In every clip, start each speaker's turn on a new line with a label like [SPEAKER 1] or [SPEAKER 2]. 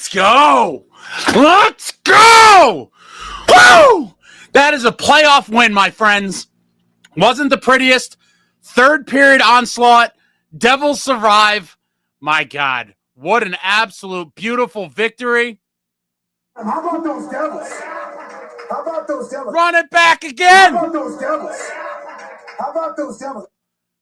[SPEAKER 1] Let's go! Let's go! Woo! That is a playoff win, my friends. Wasn't the prettiest. Third period onslaught. Devils survive. My God, what an absolute beautiful victory.
[SPEAKER 2] How about those Devils? How about those Devils?
[SPEAKER 1] Run it back again.
[SPEAKER 2] How about those Devils? How about those Devils?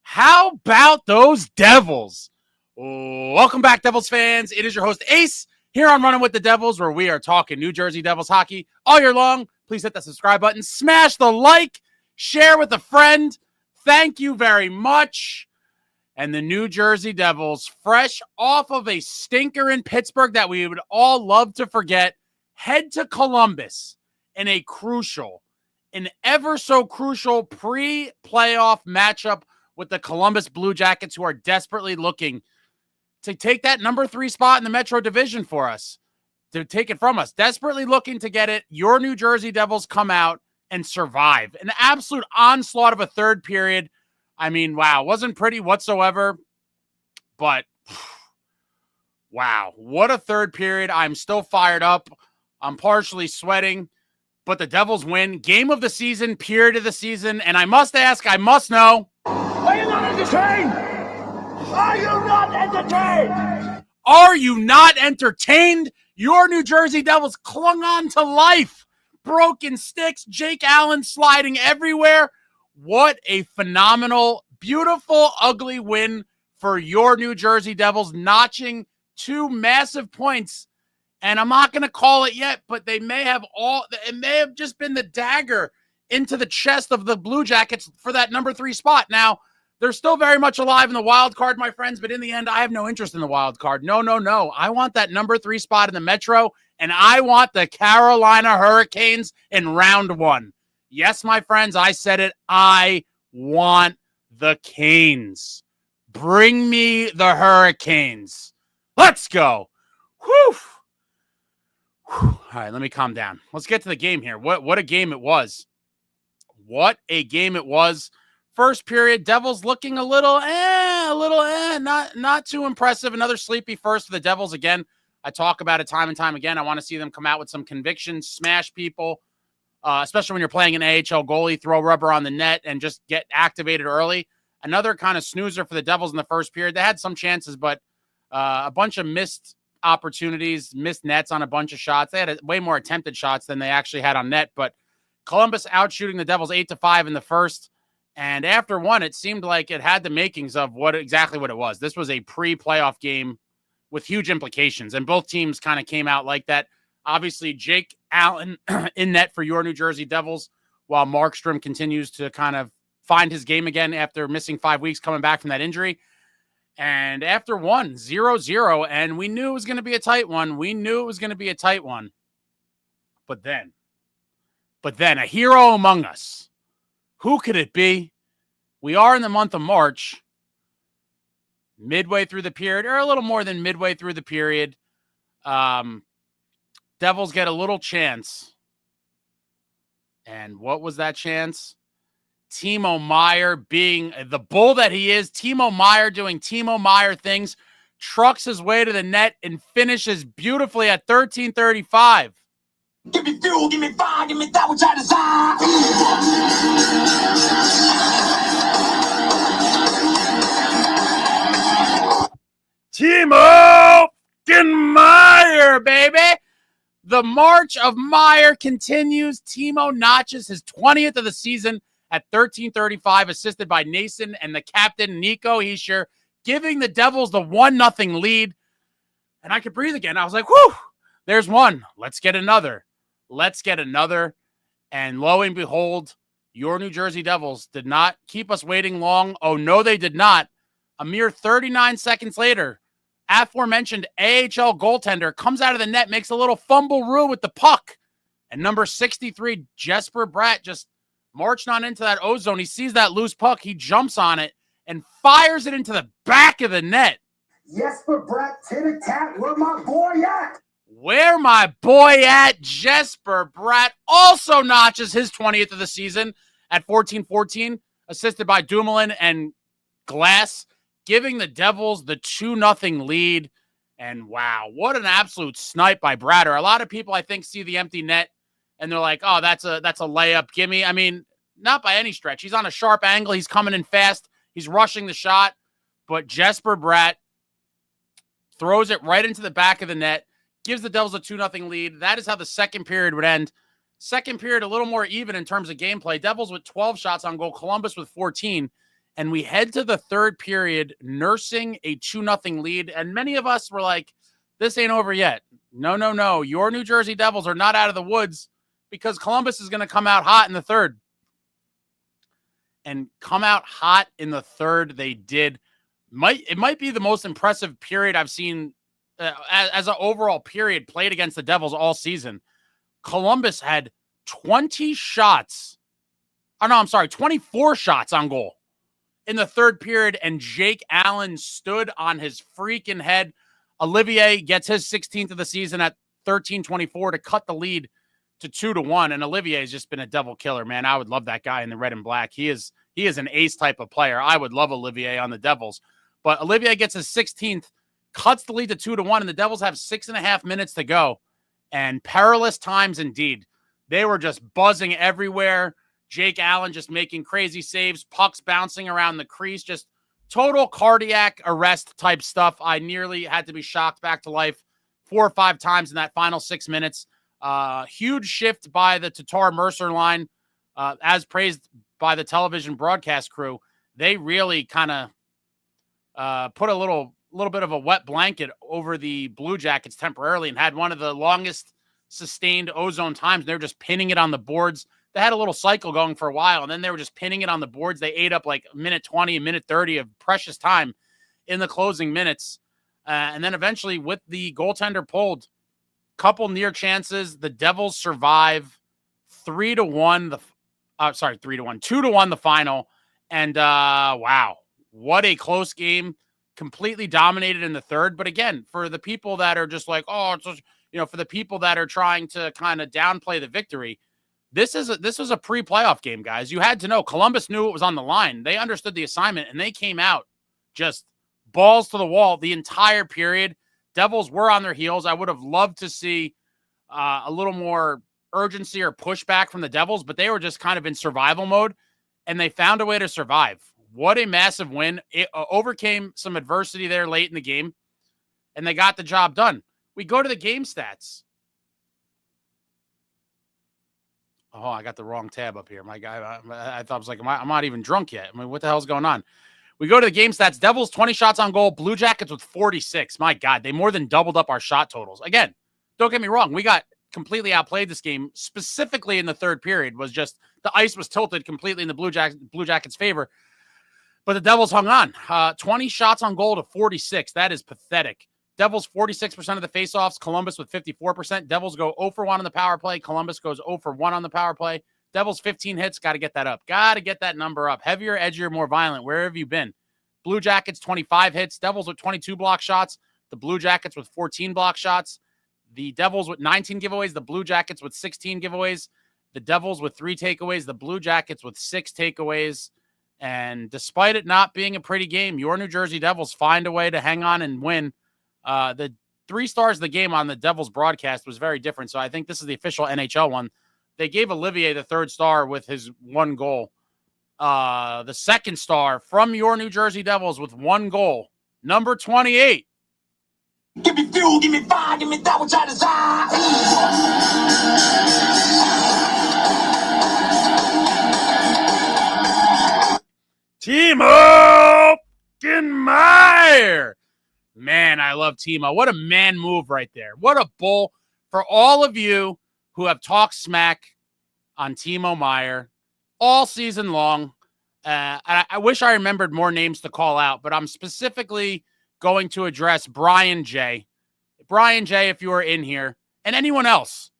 [SPEAKER 1] How about those Devils? Welcome back, Devils fans. It is your host, Ace, here on Running with the Devils, where we are talking New Jersey Devils hockey all year long. Please hit that subscribe button. Smash the like. Share with a friend. Thank you very much. And the New Jersey Devils, fresh off of a stinker in Pittsburgh that we would all love to forget, head to Columbus in a crucial, an ever so crucial pre-playoff matchup with the Columbus Blue Jackets, who are desperately looking to take that number 3 spot in the Metro Division for us, to take it from us. Desperately looking to get it. Your New Jersey Devils come out and survive. An absolute onslaught of a third period. I mean, wow, wasn't pretty whatsoever, but wow, what a third period. I'm still fired up. I'm partially sweating, but the Devils win. Game of the season, period of the season, and I must ask, I must know.
[SPEAKER 2] Are you not entertained? Are you not entertained?
[SPEAKER 1] Are you not entertained? Your New Jersey Devils clung on to life. Broken sticks, jakeallen sliding everywhere. What a phenomenal, beautiful, ugly win for your New Jersey Devils, notching 2 massive points. And I'm not going to call it yet, but it may have just been the dagger into the chest of the Blue Jackets for that number 3 spot. Now, they're still very much alive in the wild card, my friends, but in the end, I have no interest in the wild card. No. I want that number 3 spot in the Metro, and I want the Carolina Hurricanes in round 1. Yes, my friends, I said it. I want the Canes. Bring me the Hurricanes. Let's go. Whew. All right, let me calm down. Let's get to the game here. What a game it was. What a game it was. First period, Devils looking a little, not too impressive. Another sleepy first for the Devils again. I talk about it time and time again. I want to see them come out with some conviction, smash people, especially when you're playing an AHL goalie, throw rubber on the net, and just get activated early. Another kind of snoozer for the Devils in the first period. They had some chances, but a bunch of missed opportunities, missed nets on a bunch of shots. They had way more attempted shots than they actually had on net, but Columbus outshooting the Devils 8-5 in the first. And after one, it seemed like it had the makings of exactly what it was. This was a pre-playoff game with huge implications, and both teams kind of came out like that. Obviously, jakeallen in net for your New Jersey Devils, while Markstrom continues to kind of find his game again after missing 5 weeks coming back from that injury. And after one, 0-0, and we knew it was going to be a tight one. But then, a hero among us. Who could it be? We are in the month of March, midway through the period, or a little more than midway through the period. Devils get a little chance. And what was that chance? Timo Meier, being the bull that he is, Timo Meier doing Timo Meier things, trucks his way to the net and finishes beautifully at 13:35.
[SPEAKER 2] Give me fuel, give me fire, give me that which I desire.
[SPEAKER 1] Timo Meier, baby. The march of Meier continues. Timo notches his 20th of the season at 13:35, assisted by Nason and the captain, nicohischier, giving the Devils the 1-0 lead. And I could breathe again. I was like, whew, there's one. Let's get another. And lo and behold, your New Jersey Devils did not keep us waiting long. Oh, no, they did not. A mere 39 seconds later, aforementioned AHL goaltender comes out of the net, makes a little fumble-roo with the puck. And number 63, Jesperbratt, just marching on into that O-zone. He sees that loose puck. He jumps on it and fires it into the back of the net.
[SPEAKER 2] Jesperbratt, tit-a-tat, where my boy at?
[SPEAKER 1] Where my boy at? Jesperbratt also notches his 20th of the season at 14-14, assisted by Dumoulin and Glass, giving the Devils the 2-0 lead. And wow, what an absolute snipe by Bratter. A lot of people, I think, see the empty net and they're like, oh, that's a layup. Gimme. I mean, not by any stretch. He's on a sharp angle. He's coming in fast. He's rushing the shot. But Jesperbratt throws it right into the back of the net, gives the Devils a 2-0 lead. That is how the second period would end. Second period, a little more even in terms of gameplay. Devils with 12 shots on goal, Columbus with 14. And we head to the third period nursing a 2-0 lead. And many of us were like, this ain't over yet. No. Your New Jersey Devils are not out of the woods because Columbus is going to come out hot in the third. And come out hot in the third they did. It might be the most impressive period I've seen as an overall period played against the Devils all season. Columbus had 24 shots on goal in the third period, and Jakeallen stood on his freaking head. Olivier gets his 16th of the season at 13-24 to cut the lead to 2-1, and Olivier has just been a Devil killer, man. I would love that guy in the red and black. He is an ace type of player. I would love Olivier on the Devils. But Olivier gets his 16th, cuts the lead to 2-1, and the Devils have 6.5 minutes to go. And perilous times indeed. They were just buzzing everywhere. Jakeallen just making crazy saves, pucks bouncing around the crease, just total cardiac arrest type stuff. I nearly had to be shocked back to life 4 or 5 times in that final 6 minutes. Huge shift by the Tatar Mercer line, as praised by the television broadcast crew. They really kind of put a little bit of a wet blanket over the Blue Jackets temporarily and had one of the longest sustained ozone times. They were just pinning it on the boards. They had a little cycle going for a while, and then they were just pinning it on the boards. They ate up like minute 20 and minute 30 of precious time in the closing minutes. And then eventually with the goaltender pulled, couple near chances, the Devils survive 2-1 the final. And wow, what a close game. Completely dominated in the third. But again, for the people that are just like, for the people that are trying to kind of downplay the victory, this was a pre-playoff game, guys. You had to know Columbus knew it was on the line. They understood the assignment, and they came out just balls to the wall the entire period. Devils were on their heels. I would have loved to see a little more urgency or pushback from the Devils, but they were just kind of in survival mode, and they found a way to survive. What a massive win. It overcame some adversity there late in the game, and they got the job done. We go to the game stats. Oh, I got the wrong tab up here. My guy, I thought I was like, I'm not even drunk yet. I mean, what the hell's going on? We go to the game stats. Devils, 20 shots on goal. Blue Jackets with 46. My God, they more than doubled up our shot totals. Again, don't get me wrong. We got completely outplayed this game, specifically in the third period. Was just the ice was tilted completely in the Blue Jackets' favor. But the Devils hung on. 20 shots on goal to 46. That is pathetic. Devils 46% of the faceoffs. Columbus with 54%. Devils go 0 for 1 on the power play. Columbus goes 0 for 1 on the power play. Devils 15 hits. Got to get that up. Got to get that number up. Heavier, edgier, more violent. Where have you been? Blue Jackets 25 hits. Devils with 22 block shots. The Blue Jackets with 14 block shots. The Devils with 19 giveaways. The Blue Jackets with 16 giveaways. The Devils with 3 takeaways. The Blue Jackets with 6 takeaways. And despite it not being a pretty game, your New Jersey Devils find a way to hang on and win. The 3 stars of the game on the Devils broadcast was very different. So I think this is the official NHL one. They gave Olivier the 3rd star with his 1 goal. The 2nd star from your New Jersey Devils with 1 goal, number 28.
[SPEAKER 2] Give me fuel, give me fire, give me that which I desire.
[SPEAKER 1] Timo Meier. Man, I love Timo. What a man move right there. What a bull. For all of you who have talked smack on Timo Meier all season long, I wish I remembered more names to call out, but I'm specifically going to address Brian J. Brian J., if you are in here, and anyone else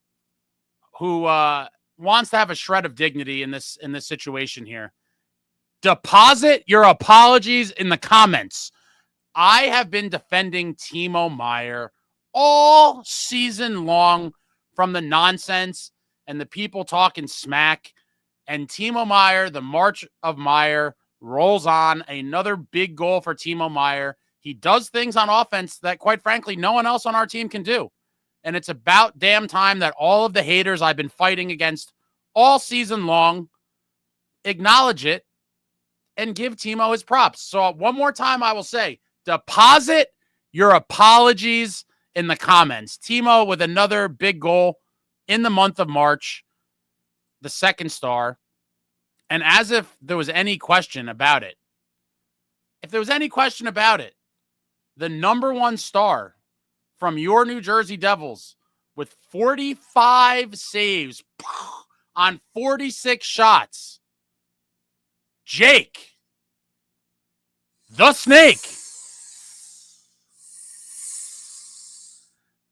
[SPEAKER 1] who wants to have a shred of dignity in this situation here. Deposit your apologies in the comments. I have been defending Timo Meier all season long from the nonsense and the people talking smack. And Timo Meier, the March of Meier, rolls on. Another big goal for Timo Meier. He does things on offense that, quite frankly, no one else on our team can do. And it's about damn time that all of the haters I've been fighting against all season long acknowledge it and give Timo his props. So one more time, I will say, deposit your apologies in the comments. Timo with another big goal in the month of March, the second star. And as if there was any question about it, the number one star from your New Jersey Devils with 45 saves on 46 shots, Jake the Snake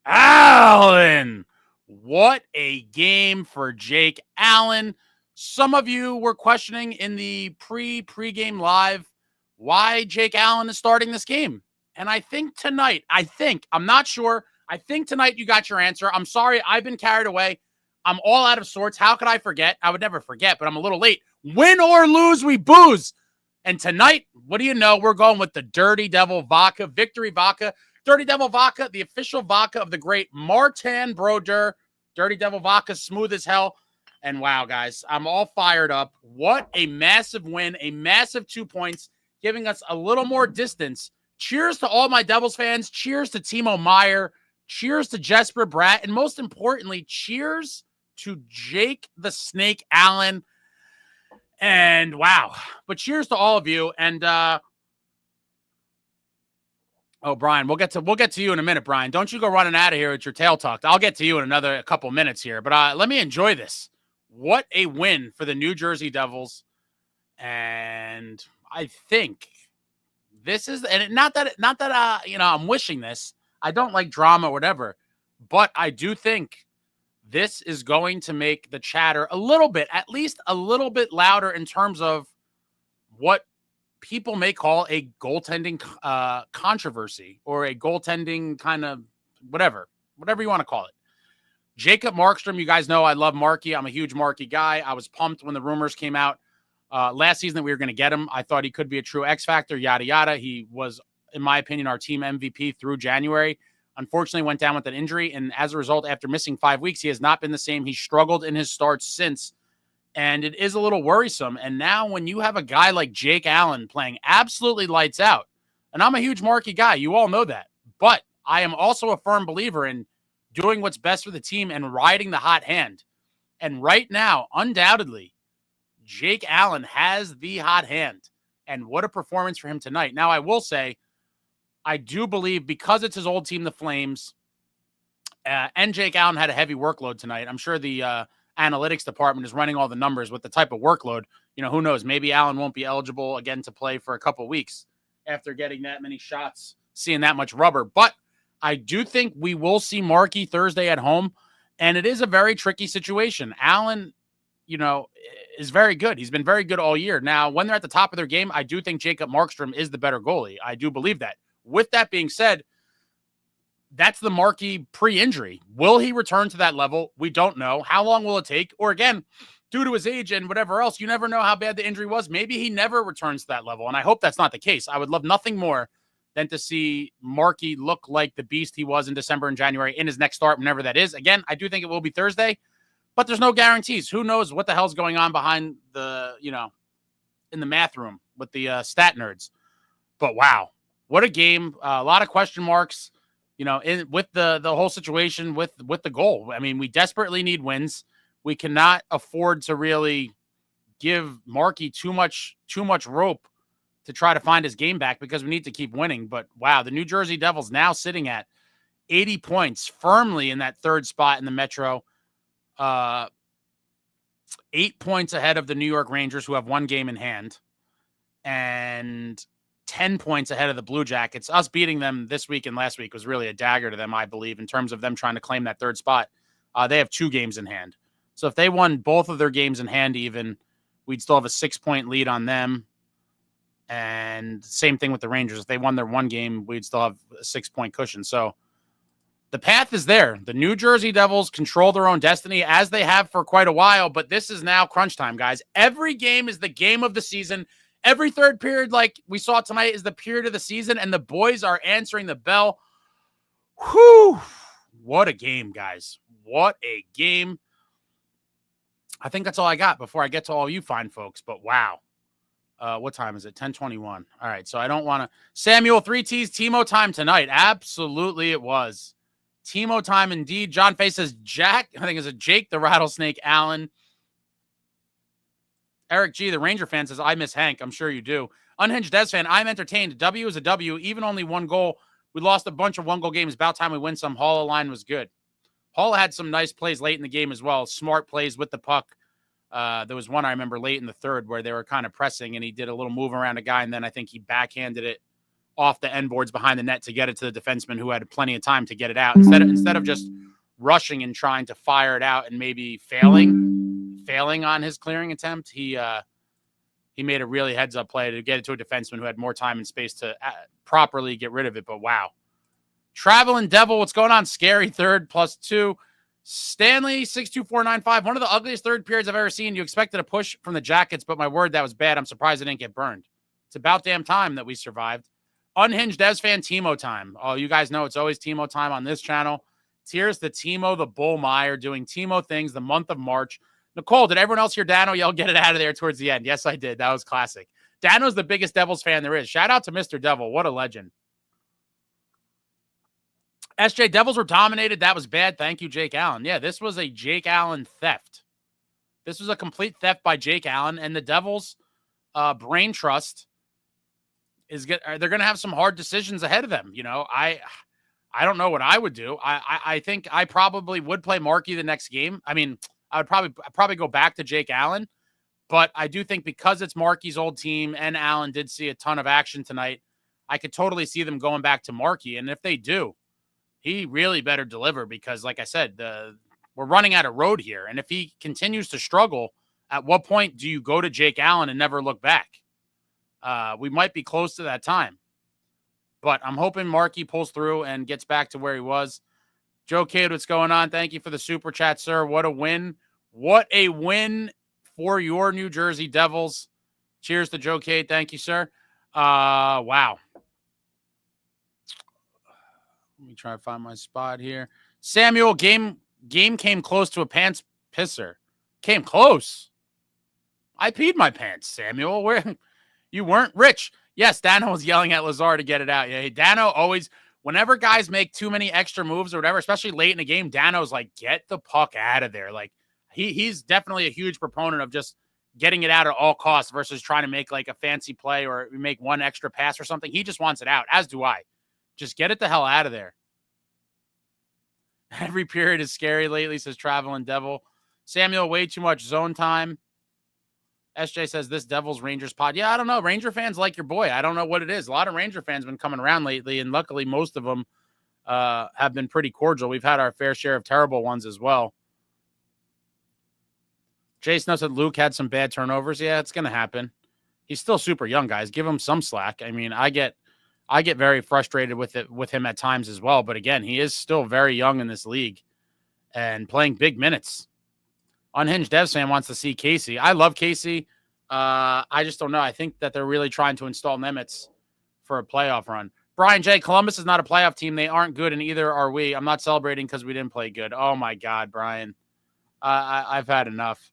[SPEAKER 1] Allen. What a game for Jake Allen. Some of you were questioning in the pre-game live why Jake Allen is starting this game. And I think tonight, I'm not sure. I think tonight you got your answer. I'm sorry, I've been carried away. I'm all out of sorts. How could I forget? I would never forget, but I'm a little late. Win or lose, we booze. And tonight, what do you know? We're going with the Dirty Devil Vodka, Victory Vodka. Dirty Devil Vodka, the official vodka of the great Martin Brodeur. Dirty Devil Vodka, smooth as hell. And wow, guys, I'm all fired up. What a massive win, a massive 2 points, giving us a little more distance. Cheers to all my Devils fans. Cheers to Timo Meier. Cheers to Jesperbratt. And most importantly, cheers to Jake the Snake Allen. And wow. But cheers to all of you. And Brian, we'll get to you in a minute, Brian. Don't you go running out of here with your tail tucked. I'll get to you in another couple minutes here. But let me enjoy this. What a win for the New Jersey Devils. And I think this is, and not that I'm wishing this. I don't like drama or whatever, but I do think this is going to make the chatter a little bit, at least a little bit louder in terms of what people may call a goaltending controversy or a goaltending kind of whatever you want to call it. Jacob Markstrom, you guys know I love Marky. I'm a huge Marky guy. I was pumped when the rumors came out last season that we were going to get him. I thought he could be a true X factor, yada, yada. He was, in my opinion, our team MVP through January. Unfortunately, went down with an injury, and as a result, after missing 5 weeks, he has not been the same. He struggled in his starts since, and it is a little worrisome. And now when you have a guy like Jake Allen playing absolutely lights out, and I'm a huge Marky guy, you all know that, but I am also a firm believer in doing what's best for the team and riding the hot hand. And right now, undoubtedly, Jake Allen has the hot hand, and what a performance for him tonight. Now, I will say, I do believe because it's his old team, the Flames, and Jake Allen had a heavy workload tonight. I'm sure the analytics department is running all the numbers with the type of workload. Who knows? Maybe Allen won't be eligible again to play for a couple of weeks after getting that many shots, seeing that much rubber. But I do think we will see Markey Thursday at home, and it is a very tricky situation. Allen, is very good. He's been very good all year. Now, when they're at the top of their game, I do think Jacob Markstrom is the better goalie. I do believe that. With that being said, that's the Markey pre-injury. Will he return to that level? We don't know. How long will it take? Or again, due to his age and whatever else, you never know how bad the injury was. Maybe he never returns to that level, and I hope that's not the case. I would love nothing more than to see Markey look like the beast he was in December and January in his next start, whenever that is. Again, I do think it will be Thursday, but there's no guarantees. Who knows what the hell's going on behind the, in the math room with the stat nerds. But wow, what a game. A lot of question marks, with the whole situation with the goal. I mean, we desperately need wins. We cannot afford to really give Markey too much rope to try to find his game back because we need to keep winning. But wow, the New Jersey Devils now sitting at 80 points, firmly in that third spot in the Metro. 8 points ahead of the New York Rangers, who have one game in hand, and 10 points ahead of the Blue Jackets. Us beating them this week and last week was really a dagger to them, I believe, in terms of them trying to claim that third spot. They have 2 games in hand. So if they won both of their games in hand even, we'd still have a 6-point lead on them. And same thing with the Rangers. If they won their one game, we'd still have a 6-point cushion. So the path is there. The New Jersey Devils control their own destiny, as they have for quite a while, but this is now crunch time, guys. Every game is the game of the season. Every third period, like we saw tonight, is the period of the season, and the boys are answering the bell. Whew. What a game, guys. What a game. I think that's all I got before I get to all you fine folks, but wow. What time is it? 10:21. All right, so I don't want to. Samuel, 3Ts, Timo time tonight. Absolutely it was. Timo time indeed. John Fay says Jack. I think it's a Jake the Rattlesnake Allen. Eric G, the Ranger fan, says, I miss Hank. I'm sure you do. Unhinged Des fan, I'm entertained. W is a W. Even only one goal. We lost a bunch of one-goal games. About time we win some. Hall line was good. Hall had some nice plays late in the game as well. Smart plays with the puck. There was one I remember late in the third where they were kind of pressing, and he did a little move around a guy, and then I think he backhanded it off the end boards behind the net to get it to the defenseman who had plenty of time to get it out. Instead of just rushing and trying to fire it out and maybe failing on his clearing attempt, he made a really heads-up play to get it to a defenseman who had more time and space to properly get rid of it. But wow. Traveling Devil, what's going on? Scary third, +2. Stanley, 62495. One of the ugliest third periods I've ever seen. You expected a push from the Jackets, but my word, that was bad. I'm surprised it didn't get burned. It's about damn time that we survived. Unhinged Devs fan, Timo time. Oh, you guys know it's always Timo time on this channel. Here's the Timo the Bull Meier doing Timo things the month of March. Nicole, did everyone else hear Dano yell, get it out of there towards the end? Yes, I did. That was classic. Dano's the biggest Devils fan there is. Shout out to Mr. Devil. What a legend. SJ, Devils were dominated. That was bad. Thank you, Jake Allen. Yeah, this was a Jake Allen theft. This was a complete theft by Jake Allen, and the Devils' brain trust is they're going to have some hard decisions ahead of them. You know, I don't know what I would do. I think I probably would play Markey the next game. I mean, I would probably go back to Jake Allen, but I do think because it's Markey's old team and Allen did see a ton of action tonight, I could totally see them going back to Markey. And if they do, he really better deliver because, like I said, we're running out of road here. And if he continues to struggle, at what point do you go to Jake Allen and never look back? We might be close to that time. But I'm hoping Markey pulls through and gets back to where he was. Joe Cade, what's going on? Thank you for the super chat, sir. What a win. What a win for your New Jersey Devils. Cheers to Joe Cade. Thank you, sir. Wow. Let me try to find my spot here. Samuel, game came close to a pants pisser. Came close. I peed my pants, Samuel. Where you weren't rich. Yes, Dano was yelling at Lazar to get it out. Yeah, Dano always, whenever guys make too many extra moves or whatever, especially late in the game, Dano's like, get the puck out of there. Like he's definitely a huge proponent of just getting it out at all costs versus trying to make like a fancy play or make one extra pass or something. He just wants it out, as do I. Just get it the hell out of there. Every period is scary lately, says Traveling Devil. Samuel, way too much zone time. SJ says this Devils Rangers pod. Yeah, I don't know. Ranger fans like your boy. I don't know what it is. A lot of Ranger fans have been coming around lately, and luckily most of them have been pretty cordial. We've had our fair share of terrible ones as well. Jason knows that Luke had some bad turnovers. Yeah, it's going to happen. He's still super young, guys. Give him some slack. I mean, I get very frustrated with him at times as well. But again, he is still very young in this league and playing big minutes. Unhinged Devs fan wants to see Casey. I love Casey. I just don't know. I think that they're really trying to install Nemitz for a playoff run. Brian J. Columbus is not a playoff team. They aren't good, and either are we. I'm not celebrating because we didn't play good. Oh, my God, Brian. I've had enough.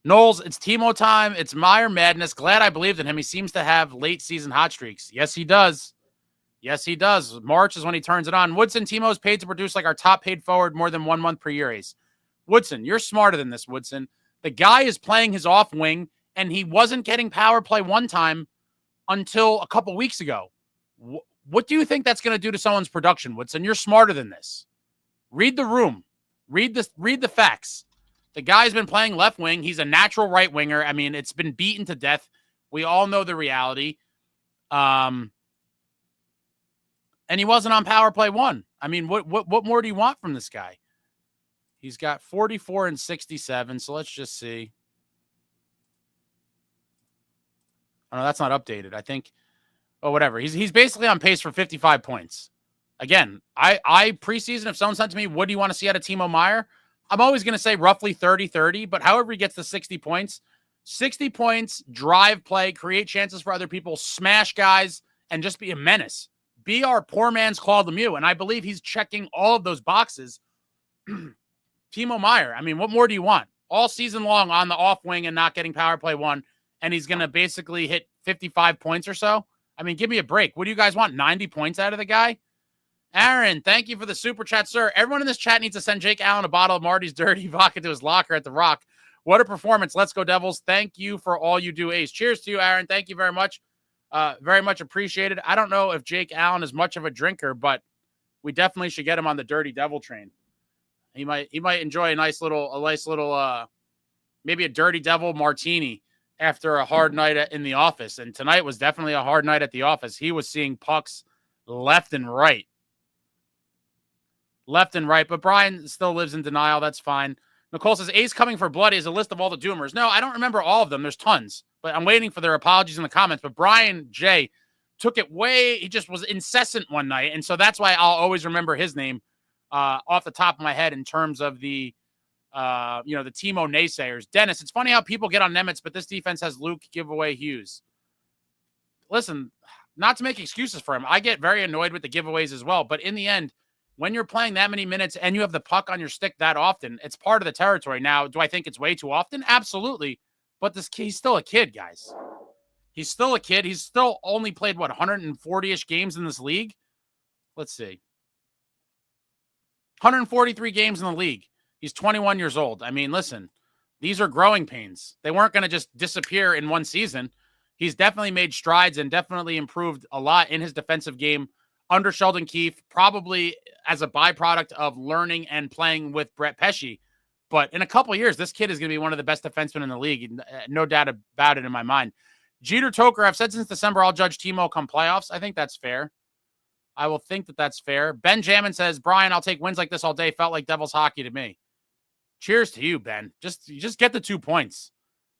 [SPEAKER 1] Knowles, it's Timo time. It's Meier madness. Glad I believed in him. He seems to have late season hot streaks. Yes, he does. Yes, he does. March is when he turns it on. Woodson, Timo's paid to produce like our top paid forward more than 1 month per year. Ace. Woodson, you're smarter than this, Woodson. The guy is playing his off wing, and he wasn't getting power play one time until a couple weeks ago. What do you think that's going to do to someone's production, Woodson? You're smarter than this. Read the room. Read the facts. The guy's been playing left wing. He's a natural right winger. I mean, it's been beaten to death. We all know the reality. And he wasn't on power play one. I mean, what more do you want from this guy? He's got 44 and 67. So let's just see. Oh, no, that's not updated. I think, oh, whatever. He's basically on pace for 55 points. Again, I preseason, if someone said to me, what do you want to see out of Timo Meier? I'm always going to say roughly 30-30, but however he gets to 60 points, 60 points, drive play, create chances for other people, smash guys, and just be a menace. Be our poor man's Claude Lemieux, and I believe he's checking all of those boxes. Timo Meier, I mean, what more do you want? All season long on the off wing and not getting power play one, and he's going to basically hit 55 points or so? I mean, give me a break. What do you guys want, 90 points out of the guy? Aaron, thank you for the super chat, sir. Everyone in this chat needs to send Jake Allen a bottle of Marty's Dirty Vodka to his locker at the Rock. What a performance. Let's go, Devils. Thank you for all you do, Ace. Cheers to you, Aaron. Thank you very much. Very much appreciated. I don't know if Jake Allen is much of a drinker, but we definitely should get him on the Dirty Devil train. He might enjoy a nice little maybe a Dirty Devil martini after a hard night in the office. And tonight was definitely a hard night at the office. He was seeing pucks left and right. But Brian still lives in denial. That's fine. Nicole says, Ace coming for blood is a list of all the doomers. No, I don't remember all of them. There's tons, but I'm waiting for their apologies in the comments. But Brian J took it way, he just was incessant one night. And so that's why I'll always remember his name off the top of my head in terms of the Timo naysayers. Dennis, it's funny how people get on Nemitz, but this defense has Luke giveaway Hughes. Listen, not to make excuses for him. I get very annoyed with the giveaways as well. But in the end, when you're playing that many minutes and you have the puck on your stick that often, it's part of the territory. Now, do I think it's way too often? Absolutely. But he's still a kid, guys. He's still a kid. He's still only played, 140-ish games in this league? Let's see. 143 games in the league. He's 21 years old. I mean, listen, these are growing pains. They weren't going to just disappear in one season. He's definitely made strides and definitely improved a lot in his defensive game under Sheldon Keefe, probably as a byproduct of learning and playing with Brett Pesce. But in a couple of years, this kid is going to be one of the best defensemen in the league. No doubt about it in my mind. Jeter Toker, I've said since December, I'll judge Timo come playoffs. I think that's fair. I will think that that's fair. Ben Jamin says, Brian, I'll take wins like this all day. Felt like Devils hockey to me. Cheers to you, Ben. Just get the 2 points.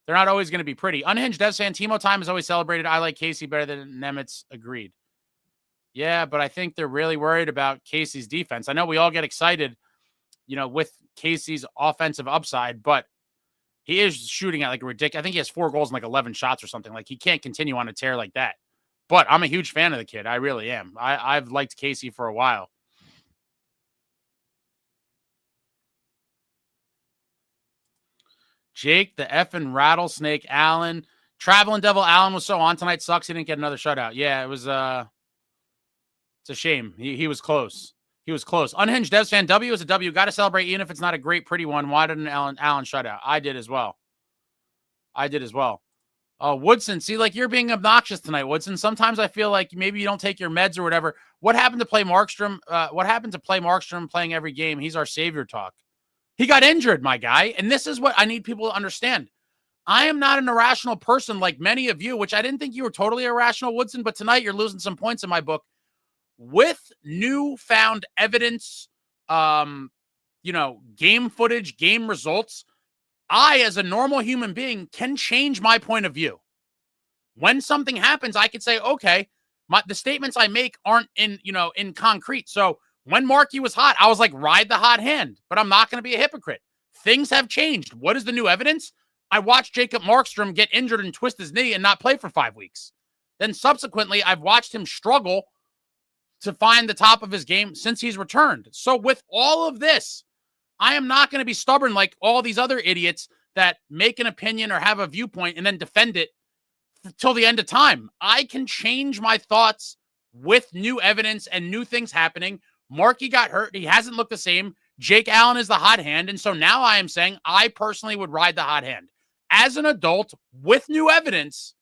[SPEAKER 1] They're not always going to be pretty. Unhinged Devs fan, Timo time is always celebrated. I like Casey better than Nemitz. Agreed. Yeah, but I think they're really worried about Casey's defense. I know we all get excited, with Casey's offensive upside, but he is shooting at like a ridiculous. I think he has 4 goals and like 11 shots or something. Like he can't continue on a tear like that. But I'm a huge fan of the kid. I really am. I've liked Casey for a while. Jake, the effing rattlesnake Allen. Traveling Devil Allen was so on tonight. Sucks he didn't get another shutout. Yeah, it was it's a shame. He was close. He was close. Unhinged Devs fan, W is a W. Got to celebrate even if it's not a great, pretty one. Why didn't Allen shutout? I did as well. Woodson, see, like you're being obnoxious tonight, Woodson. Sometimes I feel like maybe you don't take your meds or whatever. What happened to play Markstrom? What happened to play Markstrom playing every game? He's our savior talk. He got injured, my guy. And this is what I need people to understand. I am not an irrational person like many of you, which I didn't think you were totally irrational, Woodson, but tonight you're losing some points in my book. With newfound evidence, game footage, game results, I, as a normal human being, can change my point of view. When something happens, I could say, okay, the statements I make aren't in concrete. So when Markey was hot, I was like, ride the hot hand, but I'm not going to be a hypocrite. Things have changed. What is the new evidence? I watched Jacob Markstrom get injured and twist his knee and not play for 5 weeks. Then subsequently, I've watched him struggle to find the top of his game since he's returned. So with all of this, I am not going to be stubborn like all these other idiots that make an opinion or have a viewpoint and then defend it till the end of time. I can change my thoughts with new evidence and new things happening. Markey got hurt. He hasn't looked the same. Jake Allen is the hot hand. And so now I am saying I personally would ride the hot hand. As an adult with new evidence,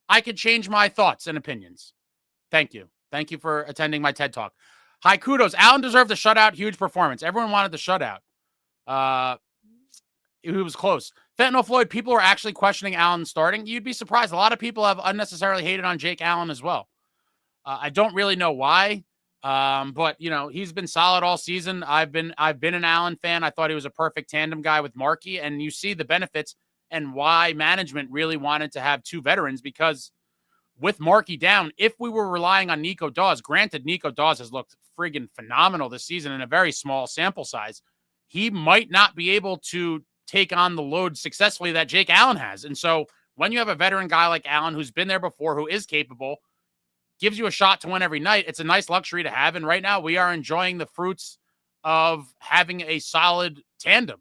[SPEAKER 1] I could change my thoughts and opinions. Thank you. Thank you for attending my TED Talk. Hi, kudos. Allen deserved the shutout. Huge performance. Everyone wanted the shutout. It was close. Fentanyl Floyd, people are actually questioning Allen starting. You'd be surprised. A lot of people have unnecessarily hated on Jake Allen as well. I don't really know why. But he's been solid all season. I've been an Allen fan. I thought he was a perfect tandem guy with Markey, and you see the benefits and why management really wanted to have 2 veterans, because with Markey down, if we were relying on Nico Daws, granted Nico Daws has looked friggin' phenomenal this season in a very small sample size, he might not be able to take on the load successfully that Jake Allen has. And so when you have a veteran guy like Allen who's been there before, who is capable, gives you a shot to win every night, it's a nice luxury to have. And right now we are enjoying the fruits of having a solid tandem.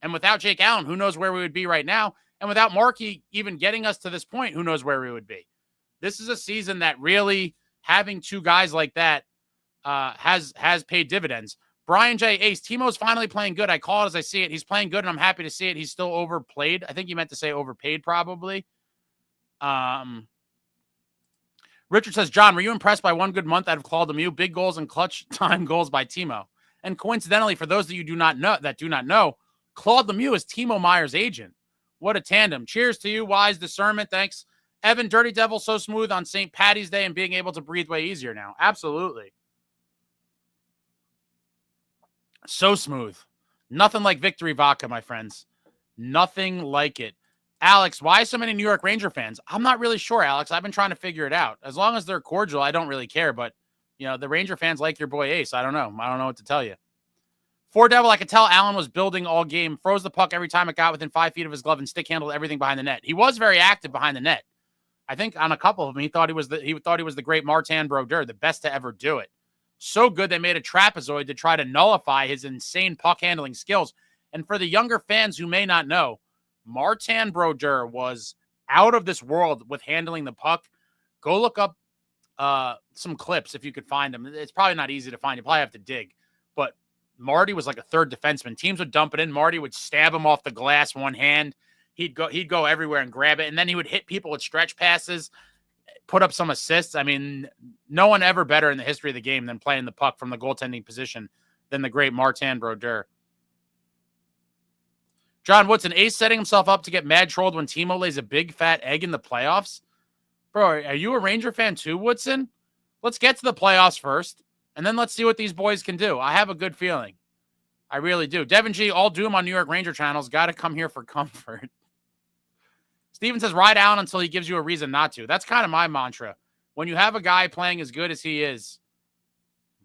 [SPEAKER 1] And without Jake Allen, who knows where we would be right now? And without Markey even getting us to this point, who knows where we would be? This is a season that really having two guys like that has paid dividends. Brian J. Ace, Timo's finally playing good. I call it as I see it. He's playing good, and I'm happy to see it. He's still overplayed. I think you meant to say overpaid, probably. Richard says, John, were you impressed by one good month out of Claude Lemieux? Big goals and clutch time goals by Timo. And coincidentally, for those of you do not know, Claude Lemieux is Timo Meier's agent. What a tandem. Cheers to you, wise discernment. Thanks. Evan, Dirty Devil, so smooth on St. Patty's Day and being able to breathe way easier now. Absolutely. So smooth. Nothing like victory vodka, my friends. Nothing like it. Alex, why so many New York Ranger fans? I'm not really sure, Alex. I've been trying to figure it out. As long as they're cordial, I don't really care. But, you know, the Ranger fans like your boy Ace. I don't know. I don't know what to tell you. For Devil, I could tell Allen was building all game. Froze the puck every time it got within 5 feet of his glove and stick handled everything behind the net. He was very active behind the net. I think on a couple of them, he thought he was the great Martin Brodeur, the best to ever do it. So good they made a trapezoid to try to nullify his insane puck handling skills. And for the younger fans who may not know, Martin Brodeur was out of this world with handling the puck. Go look up some clips if you could find them. It's probably not easy to find. You probably have to dig. But Marty was like a third defenseman. Teams would dump it in. Marty would stab him off the glass one hand. He'd go everywhere and grab it. And then he would hit people with stretch passes, put up some assists. I mean, no one ever better in the history of the game than playing the puck from the goaltending position than the great Martin Brodeur. John Woodson, Ace setting himself up to get mad trolled when Timo lays a big fat egg in the playoffs. Bro, are you a Ranger fan too, Woodson? Let's get to the playoffs first, and then let's see what these boys can do. I have a good feeling. I really do. Devin G, all doom on New York Ranger channels. Got to come here for comfort. Steven says, ride Allen until he gives you a reason not to. That's kind of my mantra. When you have a guy playing as good as he is,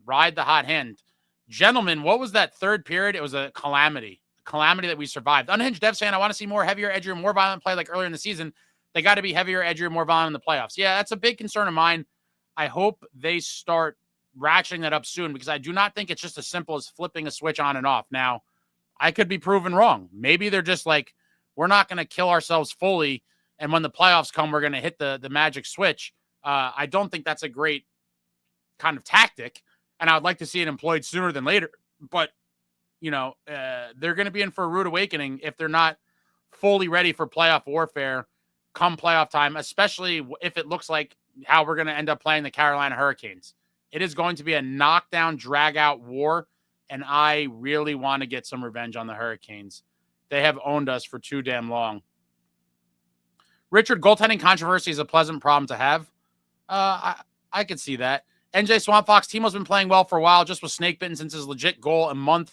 [SPEAKER 1] ride the hot hand. Gentlemen, what was that third period? It was a calamity. Calamity that we survived. Unhinged Devs fan, I want to see more heavier, edgier, more violent play like earlier in the season. They got to be heavier, edgier, more violent in the playoffs. Yeah, that's a big concern of mine. I hope they start ratcheting that up soon because I do not think it's just as simple as flipping a switch on and off. Now, I could be proven wrong. Maybe they're just like, we're not going to kill ourselves fully, and when the playoffs come, we're going to hit the magic switch. I don't think that's a great kind of tactic, and I would like to see it employed sooner than later. But you know, they're going to be in for a rude awakening if they're not fully ready for playoff warfare come playoff time, especially if it looks like how we're going to end up playing the Carolina Hurricanes. It is going to be a knockdown, drag-out war, and I really want to get some revenge on the Hurricanes. They have owned us for too damn long. Richard, goaltending controversy is a pleasant problem to have. I could see that. NJ Swamp Fox, Timo's been playing well for a while, just was snake bitten since his legit goal a month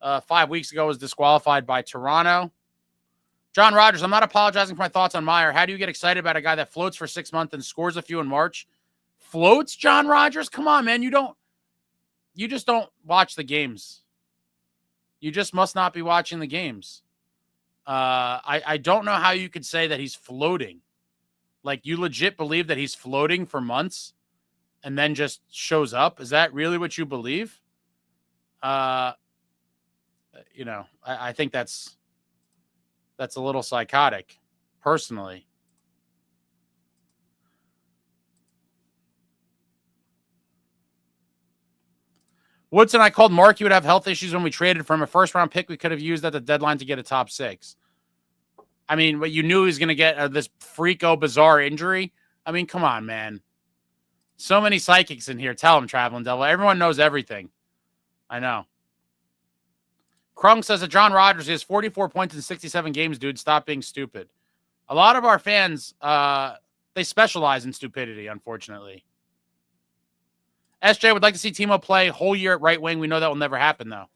[SPEAKER 1] 5 weeks ago was disqualified by Toronto. John Rogers, I'm not apologizing for my thoughts on Meier. How do you get excited about a guy that floats for 6 months and scores a few in March? Floats, John Rogers? Come on, man. You just don't watch the games. You just must not be watching the games. I don't know how you could say that he's floating. Like, you legit believe that he's floating for months and then just shows up? Is that really what you believe? You know, I think that's a little psychotic, personally. Woodson, I called Mark. He would have health issues when we traded for him. A first-round pick we could have used at the deadline to get a top 6. I mean, but you knew he was going to get this freako bizarre injury. I mean, come on, man. So many psychics in here. Tell him, Traveling Devil. Everyone knows everything. I know. Krung says that John Rogers has 44 points in 67 games, dude. Stop being stupid. A lot of our fans, they specialize in stupidity, unfortunately. SJ would like to see Timo play whole year at right wing. We know that will never happen, though.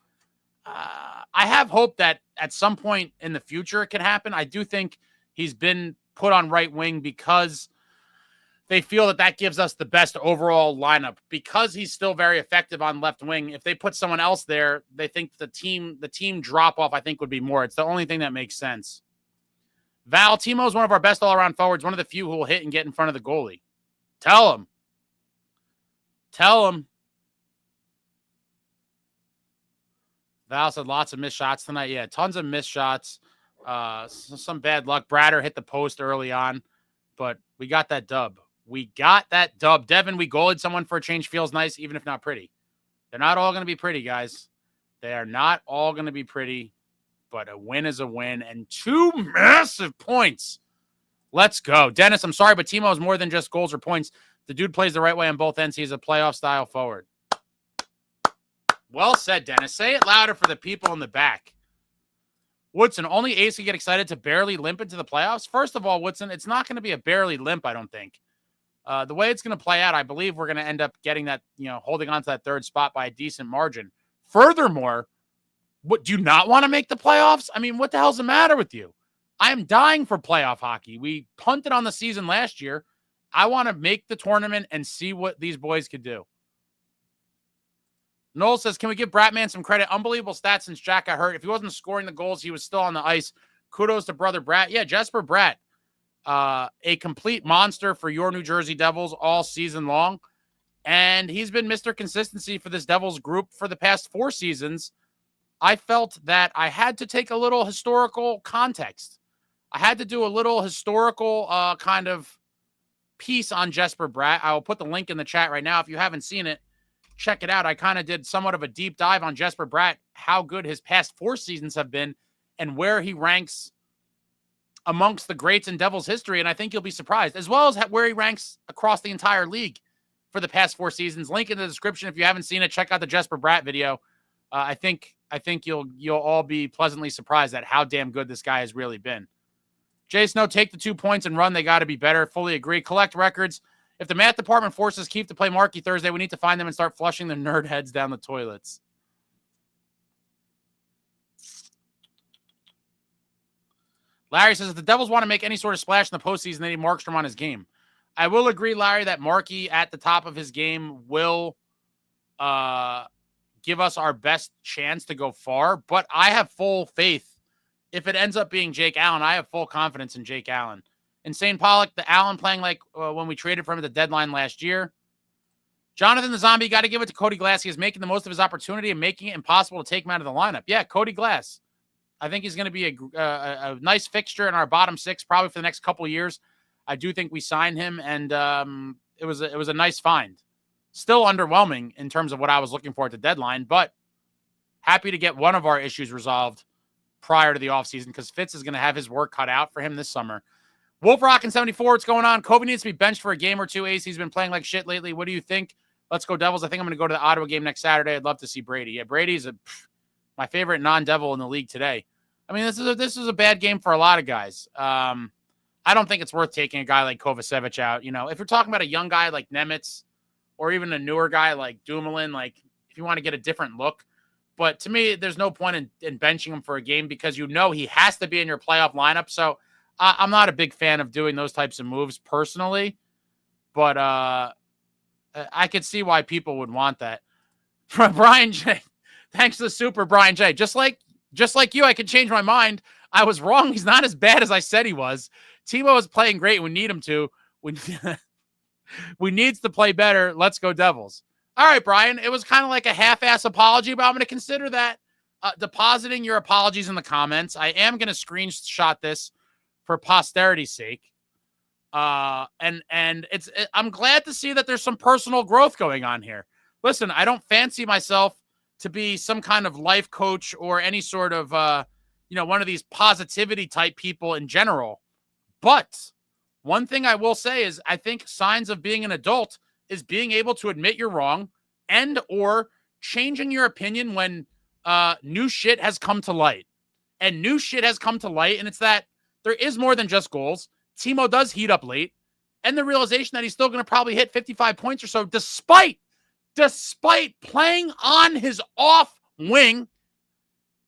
[SPEAKER 1] I have hope that at some point in the future it can happen. I do think he's been put on right wing because they feel that gives us the best overall lineup because he's still very effective on left wing. If they put someone else there, they think the team drop off, I think, would be more. It's the only thing that makes sense. Val, Timo is one of our best all-around forwards, one of the few who will hit and get in front of the goalie. Tell him. Val said lots of missed shots tonight. Yeah, tons of missed shots. Some bad luck. Bratter hit the post early on, but we got that dub. Devin, we goalied someone for a change. Feels nice, even if not pretty. They're not all going to be pretty, guys. They are not all going to be pretty, but a win is a win, and 2 massive points. Let's go. Dennis, I'm sorry, but Timo is more than just goals or points. The dude plays the right way on both ends. He's a playoff-style forward. Well said, Dennis. Say it louder for the people in the back. Woodson, only Ace can get excited to barely limp into the playoffs? First of all, Woodson, it's not going to be a barely limp, I don't think. The way it's going to play out, I believe we're going to end up getting that, holding on to that third spot by a decent margin. Furthermore, do you not want to make the playoffs? I mean, what the hell's the matter with you? I am dying for playoff hockey. We punted on the season last year. I want to make the tournament and see what these boys could do. Noel says, can we give Bratman some credit? Unbelievable stats since Jack got hurt. If he wasn't scoring the goals, he was still on the ice. Kudos to brother Bratt. Yeah, jesperbratt, a complete monster for your New Jersey Devils all season long. And he's been Mr. Consistency for this Devils group for the past 4 seasons. I felt that I had to take a little historical context. I had to do a little historical kind of piece on jesperbratt. I will put the link in the chat right now. If you haven't seen it, check it out. I kind of did somewhat of a deep dive on jesperbratt, how good his past 4 seasons have been and where he ranks amongst the greats in Devils history. And I think you'll be surprised, as well as where he ranks across the entire league for the past 4 seasons. Link in the description. If you haven't seen it, check out the jesperbratt video. I think you'll all be pleasantly surprised at how damn good this guy has really been. Jay Snow, take the 2 points and run. They got to be better. Fully agree. Collect records. If the math department forces Keith to play Markey Thursday, we need to find them and start flushing the nerd heads down the toilets. Larry says, if the Devils want to make any sort of splash in the postseason, they need Markstrom on his game. I will agree, Larry, that Markey at the top of his game will give us our best chance to go far, but I have full faith. If it ends up being Jake Allen, I have full confidence in Jake Allen. Insane Pollock, the Allen playing like when we traded for him at the deadline last year. Jonathan the Zombie, got to give it to Cody Glass. He is making the most of his opportunity and making it impossible to take him out of the lineup. Yeah, Cody Glass. I think he's going to be a nice fixture in our bottom 6 probably for the next couple of years. I do think we signed him, and it was a nice find. Still underwhelming in terms of what I was looking for at the deadline, but happy to get one of our issues resolved prior to the offseason because Fitz is going to have his work cut out for him this summer. Wolf Rockin' 74, what's going on? Kobe needs to be benched for a game or 2. Ace, he's been playing like shit lately. What do you think? Let's go Devils. I think I'm going to go to the Ottawa game next Saturday. I'd love to see Brady. Yeah, Brady's my favorite non-Devil in the league today. I mean, this is a bad game for a lot of guys. I don't think it's worth taking a guy like Kovacevic out. If you're talking about a young guy like Nemitz or even a newer guy like Dumoulin, like if you want to get a different look. But to me, there's no point in benching him for a game because he has to be in your playoff lineup. So I'm not a big fan of doing those types of moves personally, but I could see why people would want that. Brian J, thanks to the super Brian J. Just like you, I could change my mind. I was wrong. He's not as bad as I said he was. Timo is playing great. We need him to. We needs to play better. Let's go Devils. All right, Brian. It was kind of like a half-ass apology, but I'm going to consider that depositing your apologies in the comments. I am going to screenshot this for posterity's sake. And I'm glad to see that there's some personal growth going on here. Listen, I don't fancy myself to be some kind of life coach or any sort of, one of these positivity type people in general. But one thing I will say is I think signs of being an adult is being able to admit you're wrong and or changing your opinion when new shit has come to light. And new shit has come to light, and it's that there is more than just goals. Timo does heat up late, and the realization that he's still going to probably hit 55 points or so despite playing on his off wing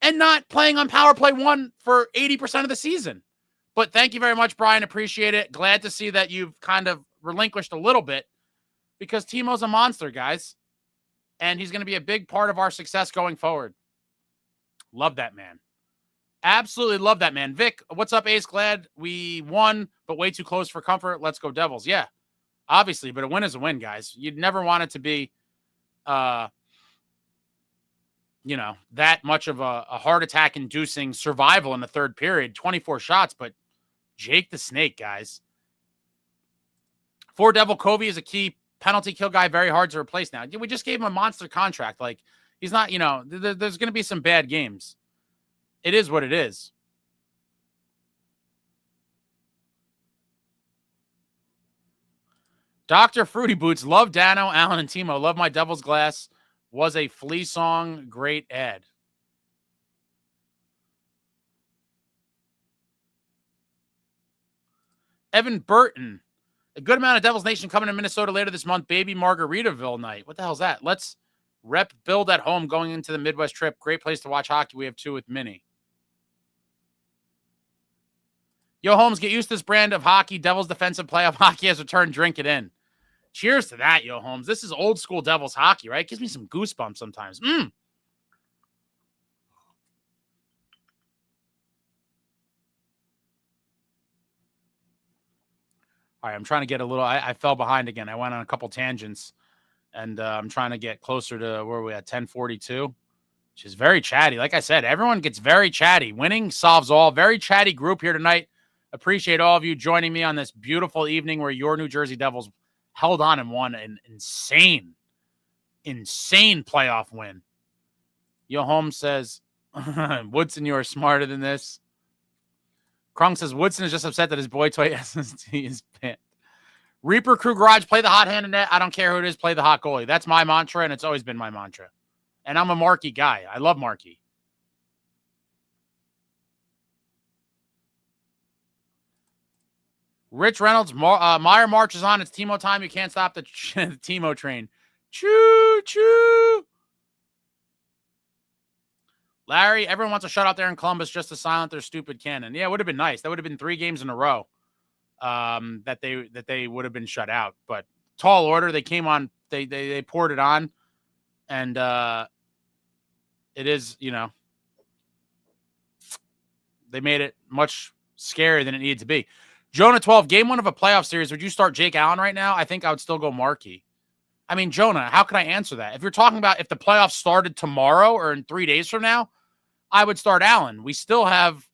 [SPEAKER 1] and not playing on power play 1 for 80% of the season. But thank you very much, Brian. Appreciate it. Glad to see that you've kind of relinquished a little bit because Timo's a monster, guys. And he's going to be a big part of our success going forward. Love that man. Absolutely love that man. Vic, what's up, Ace? Glad we won, but way too close for comfort. Let's go Devils. Yeah, obviously, but a win is a win, guys. You'd never want it to be, that much of a heart attack inducing survival in the third period. 24 shots, but Jake the Snake, guys. For Devil Covey is a key penalty kill guy, very hard to replace now. We just gave him a monster contract. Like, he's not, there's going to be some bad games. It is what it is. Dr. Fruity Boots, love Dano, Allen, and Timo. Love my Devil's Glass. Was a Flea song. Great ad. Evan Burton. A good amount of Devils Nation coming to Minnesota later this month. Baby Margaritaville night. What the hell's that? Let's rep build at home going into the Midwest trip. Great place to watch hockey. We have 2 with Minnie. Yo, Holmes, get used to this brand of hockey. Devils defensive playoff hockey has returned. Drink it in. Cheers to that, Yo, Holmes. This is old school Devils hockey, right? It gives me some goosebumps sometimes. All right, I'm trying to get a little, I fell behind again. I went on a couple tangents, and I'm trying to get closer to where we're at, 10:42, which is very chatty. Like I said, everyone gets very chatty. Winning solves all. Very chatty group here tonight. Appreciate all of you joining me on this beautiful evening where your New Jersey Devils held on and won an insane playoff win. Yo, Holmes says, Woodson, you are smarter than this. Krung says, Woodson is just upset that his boy toy SST is banned. Reaper Crew Garage, play the hot hand in net. I don't care who it is, play the hot goalie. That's my mantra, and it's always been my mantra. And I'm a Markey guy. I love Markey. Rich Reynolds, Meier marches on. It's Timo time. You can't stop the Timo train. Choo, choo. Larry, everyone wants to shut out there in Columbus just to silence their stupid cannon. Yeah, it would have been nice. That would have been 3 games in a row that they would have been shut out. But tall order. They came on. They poured it on, and it is, they made it much scarier than it needed to be. Jonah 12, game 1 of a playoff series. Would you start Jakeallen right now? I think I would still go Markey. I mean, Jonah, how can I answer that? If you're talking about if the playoffs started tomorrow or in 3 days from now, I would start Allen. We still have,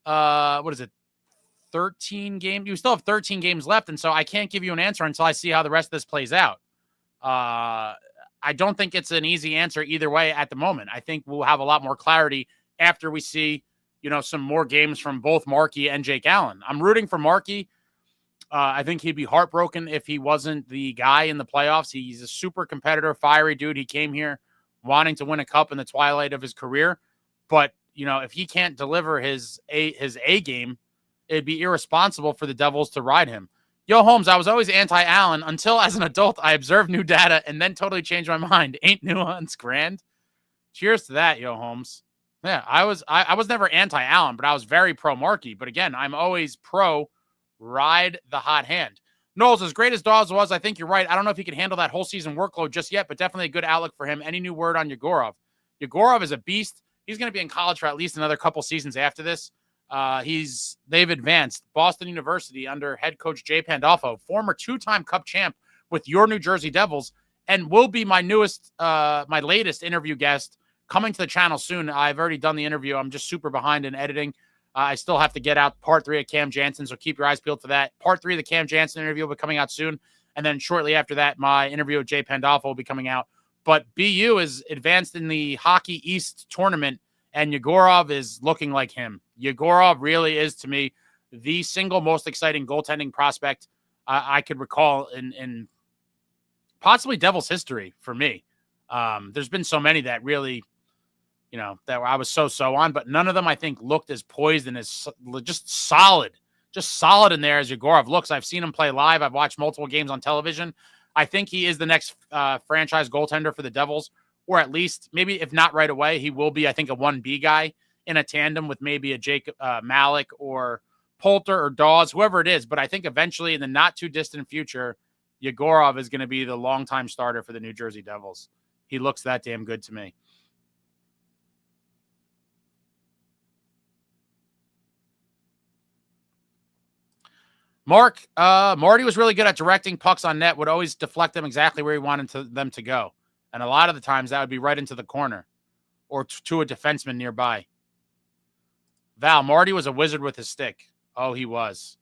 [SPEAKER 1] 13 games? You still have 13 games left, and so I can't give you an answer until I see how the rest of this plays out. I don't think it's an easy answer either way at the moment. I think we'll have a lot more clarity after we see, some more games from both Markey and Jakeallen. I'm rooting for Markey. I think he'd be heartbroken if he wasn't the guy in the playoffs. He's a super competitor, fiery dude. He came here wanting to win a cup in the twilight of his career. But, if he can't deliver his A game, it'd be irresponsible for the Devils to ride him. Yo, Holmes, I was always anti-Allen until as an adult I observed new data and then totally changed my mind. Ain't nuance grand? Cheers to that, Yo, Holmes. Yeah, I was never anti-Allen, but I was very pro-Markey. But again, I'm always pro ride the hot hand. Knowles, as great as Dawes was, I think you're right. I don't know if he can handle that whole season workload just yet, but definitely a good outlook for him. Any new word on Yegorov? Yegorov is a beast. He's going to be in college for at least another couple seasons after this. They've advanced. Boston University under head coach Jay Pandolfo, former 2-time Cup champ with your New Jersey Devils, and will be my latest interview guest coming to the channel soon. I've already done the interview. I'm just super behind in editing. I still have to get out part 3 of Cam Jansen, so keep your eyes peeled for that. Part 3 of the Cam Jansen interview will be coming out soon, and then shortly after that, my interview with Jay Pandolfo will be coming out. But BU is advanced in the Hockey East tournament, and Yegorov is looking like him. Yegorov really is, to me, the single most exciting goaltending prospect I could recall in possibly Devils history for me. There's been so many that really, that I was so on, but none of them I think looked as poised and as just solid in there as Yegorov looks. I've seen him play live. I've watched multiple games on television. I think he is the next franchise goaltender for the Devils, or at least maybe if not right away, he will be, I think, a 1B guy in a tandem with maybe a Jake Malik or Poulter or Dawes, whoever it is. But I think eventually in the not too distant future, Yegorov is going to be the longtime starter for the New Jersey Devils. He looks that damn good to me. Marty was really good at directing pucks on net, would always deflect them exactly where he wanted them to go. And a lot of the times that would be right into the corner or to a defenseman nearby. Val, Marty was a wizard with his stick. Oh, he was.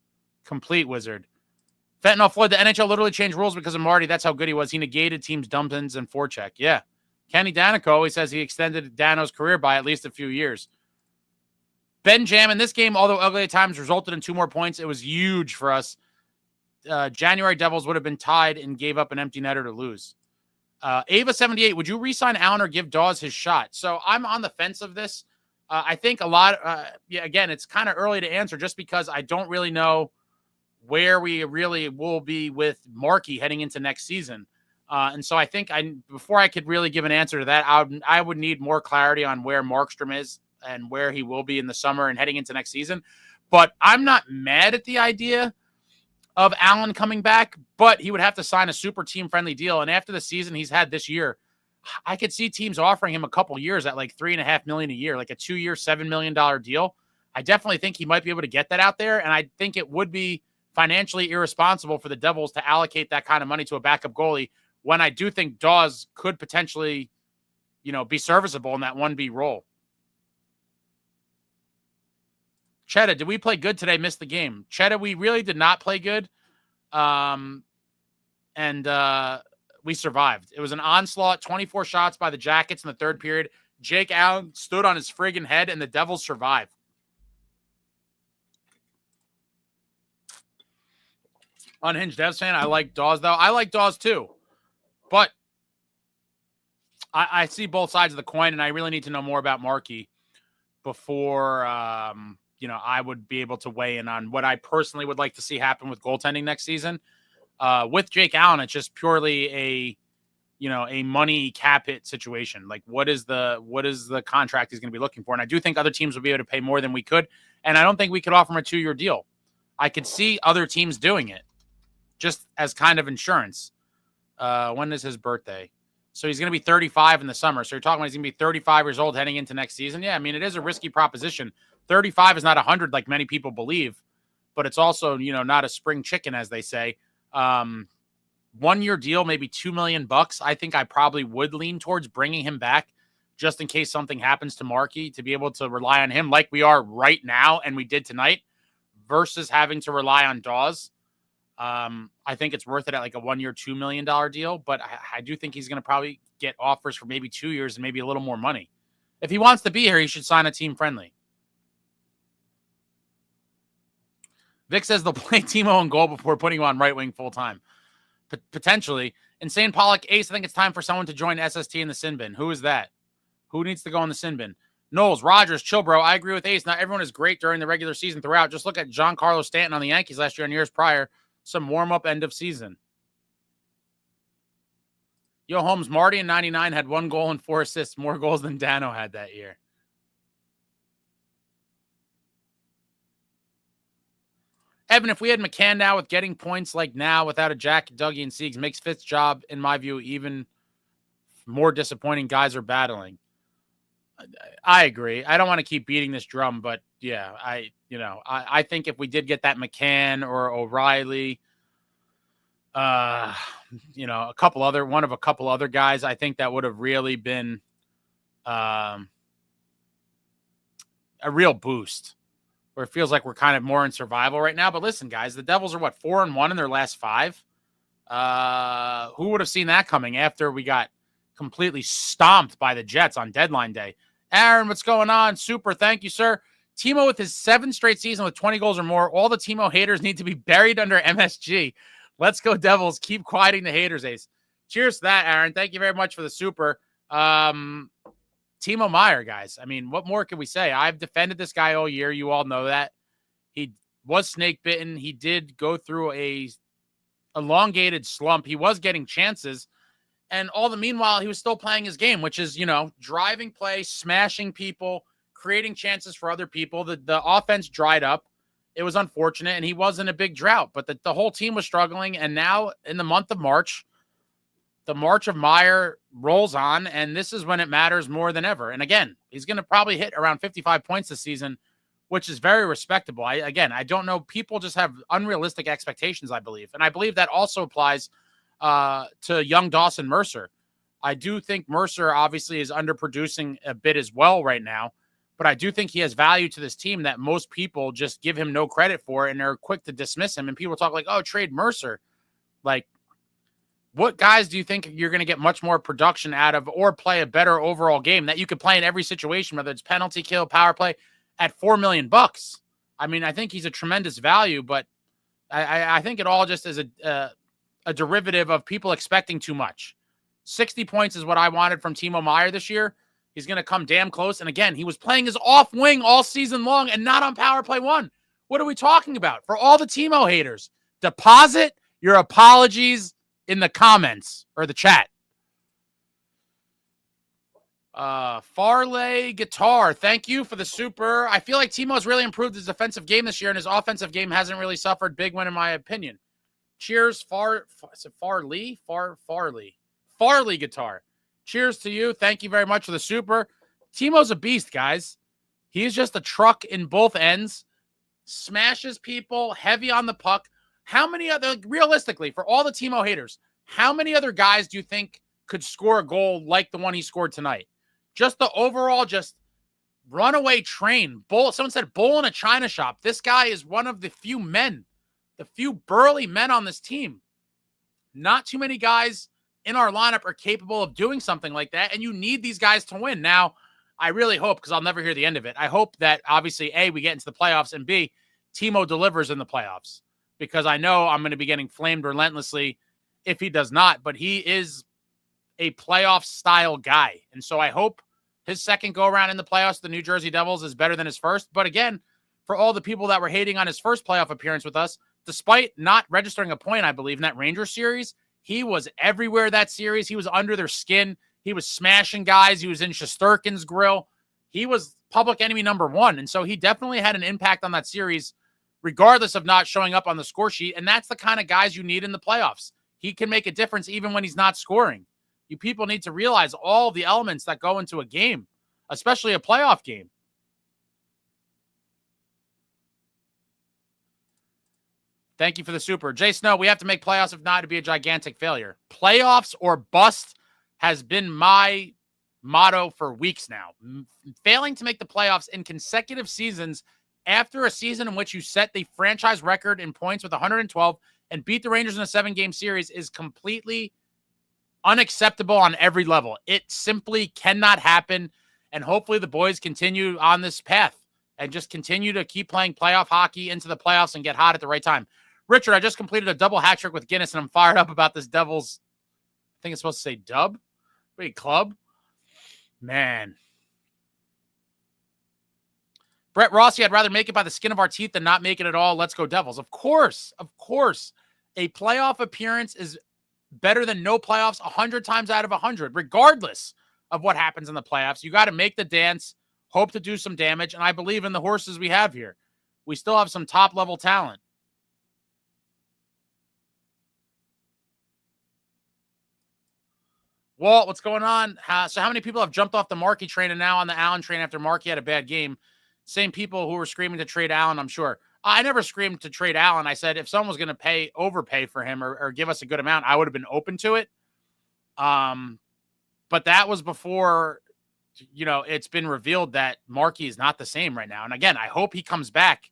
[SPEAKER 1] Complete wizard. Fentanyl Floyd, the NHL literally changed rules because of Marty. That's how good he was. He negated teams' dump-ins and forecheck. Yeah. Kenny Danico always says he extended Dano's career by at least a few years. Ben Jam in this game, although ugly at times, resulted in 2 more points. It was huge for us. January Devils would have been tied and gave up an empty netter to lose. Ava78, would you re-sign Allen or give Dawes his shot? So I'm on the fence of this. I think a lot, again, it's kind of early to answer just because I don't really know where we really will be with Markey heading into next season. And so I think before I could really give an answer to that, I would need more clarity on where Markstrom is and where he will be in the summer and heading into next season. But I'm not mad at the idea of Allen coming back, but he would have to sign a super team-friendly deal. And after the season he's had this year, I could see teams offering him a couple years at like $3.5 million a year, like a 2-year, $7 million deal. I definitely think he might be able to get that out there. And I think it would be financially irresponsible for the Devils to allocate that kind of money to a backup goalie when I do think Dawes could potentially, be serviceable in that 1B role. Chetta, did we play good today? Missed the game. Chetta, we really did not play good. And we survived. It was an onslaught, 24 shots by the Jackets in the third period. Jakeallen stood on his friggin' head, and the Devils survived. Unhinged Devs fan, I like Dawes, though. I like Dawes, too. But I see both sides of the coin, and I really need to know more about Markey before I would be able to weigh in on what I personally would like to see happen with goaltending next season. With Jakeallen, it's just purely a money cap hit situation. Like what is the contract he's going to be looking for? And I do think other teams will be able to pay more than we could. And I don't think we could offer him a 2-year deal. I could see other teams doing it just as kind of insurance. When is his birthday? So he's going to be 35 in the summer. So you're talking about he's going to be 35 years old heading into next season. Yeah, I mean, it is a risky proposition. 35 is not 100 like many people believe, but it's also, not a spring chicken, as they say. 1-year deal, maybe $2 million. I think I probably would lean towards bringing him back just in case something happens to Markey, to be able to rely on him like we are right now and we did tonight versus having to rely on Dawes. I think it's worth it at like a 1-year, $2 million deal, but I do think he's going to probably get offers for maybe 2 years and maybe a little more money. If he wants to be here, he should sign a team friendly. Vic says they'll play Timo in goal before putting him on right wing full time. Potentially. Insane Pollock, Ace, I think it's time for someone to join SST in the sin bin. Who is that? Who needs to go in the sin bin? Knowles, Rogers, chill, bro. I agree with Ace. Not everyone is great during the regular season throughout. Just look at Giancarlo Stanton on the Yankees last year and years prior. Some warm-up end of season. Yo, Holmes, Marty in 99 had 1 goal and 4 assists. More goals than Dano had that year. Evan, if we had McCann now with getting points like now without a Jack, Dougie, and Siegs, makes Fifth's job, in my view, even more disappointing. Guys are battling. I agree. I don't want to keep beating this drum, but yeah, I think if we did get that McCann or O'Reilly, one of a couple other guys, I think that would have really been a real boost. Where it feels like we're kind of more in survival right now. But listen, guys, the Devils are 4-1 in their last 5. Who would have seen that coming after we got completely stomped by the Jets on deadline day? Aaron, what's going on? Super. Thank you, sir. Timo with his 7th straight season with 20 goals or more. All the Timo haters need to be buried under MSG. Let's go, Devils. Keep quieting the haters, Ace. Cheers to that, Aaron. Thank you very much for the super. Timo Meier, guys. I mean, what more can we say? I've defended this guy all year. You all know that. He was snake bitten. He did go through a elongated slump. He was getting chances. And all the meanwhile, he was still playing his game, which is, driving play, smashing people, creating chances for other people. The offense dried up. it was unfortunate, and he was in a big drought, but the whole team was struggling. And now in the month of March, the March of Meier rolls on, and this is when it matters more than ever. And again, he's going to probably hit around 55 points this season, which is very respectable. I don't know. People just have unrealistic expectations, I believe. And I believe that also applies to young Dawson Mercer. I do think Mercer obviously is underproducing a bit as well right now, but I do think he has value to this team that most people just give him no credit for, and they're quick to dismiss him. And people talk like, oh, trade Mercer. Like, what guys do you think you're going to get much more production out of or play a better overall game that you could play in every situation, whether it's penalty kill, power play, at $4 million? I mean, I think he's a tremendous value, but I think it all just is a derivative of people expecting too much. 60 points is what I wanted from Timo Meier this year. He's going to come damn close. And again, he was playing his off wing all season long and not on power play 1. What are we talking about? For all the Timo haters, deposit your apologies in the comments or the chat. Farley Guitar, thank you for the super. I feel like Timo's really improved his defensive game this year, and his offensive game hasn't really suffered. Big win in my opinion. Cheers, Farley Guitar. Cheers to you. Thank you very much for the super. Timo's a beast, guys. He's just a truck in both ends. Smashes people, heavy on the puck. How many other, realistically, for all the Timo haters, how many other guys do you think could score a goal like the one he scored tonight? Just the overall, just runaway train. Bull. Someone said bull in a china shop. This guy is one of the few men, the few burly men on this team. Not too many guys in our lineup are capable of doing something like that, and you need these guys to win. Now, I really hope, because I'll never hear the end of it, I hope that obviously, A, we get into the playoffs, and B, Timo delivers in the playoffs, because I know I'm going to be getting flamed relentlessly if he does not, but he is a playoff-style guy, and so I hope his second go-around in the playoffs, the New Jersey Devils, is better than his first. But again, for all the people that were hating on his first playoff appearance with us, despite not registering a point, I believe, in that Rangers series, he was everywhere that series. He was under their skin. He was smashing guys. He was in Shesterkin's grill. He was public enemy number 1. And so he definitely had an impact on that series, regardless of not showing up on the score sheet. And that's the kind of guys you need in the playoffs. He can make a difference even when he's not scoring. You people need to realize all the elements that go into a game, especially a playoff game. Thank you for the super. Jay Snow, we have to make playoffs. If not, it'd be a gigantic failure. Playoffs or bust has been my motto for weeks now. Failing to make the playoffs in consecutive seasons after a season in which you set the franchise record in points with 112 and beat the Rangers in a 7-game series is completely unacceptable on every level. It simply cannot happen. And hopefully the boys continue on this path and just continue to keep playing playoff hockey into the playoffs and get hot at the right time. Richard, I just completed a double hat trick with Guinness, and I'm fired up about this Devils. I think it's supposed to say dub. Wait, club? Man. Brett Rossi, I'd rather make it by the skin of our teeth than not make it at all. Let's go Devils. Of course. A playoff appearance is better than no playoffs 100 times out of 100, regardless of what happens in the playoffs. You got to make the dance, hope to do some damage, and I believe in the horses we have here. We still have some top-level talent. Walt, what's going on? So how many people have jumped off the Markey train and now on the Allen train after Markey had a bad game? Same people who were screaming to trade Allen, I'm sure. I never screamed to trade Allen. I said if someone was going to overpay for him or give us a good amount, I would have been open to it. But that was before, it's been revealed that Markey is not the same right now. And again, I hope he comes back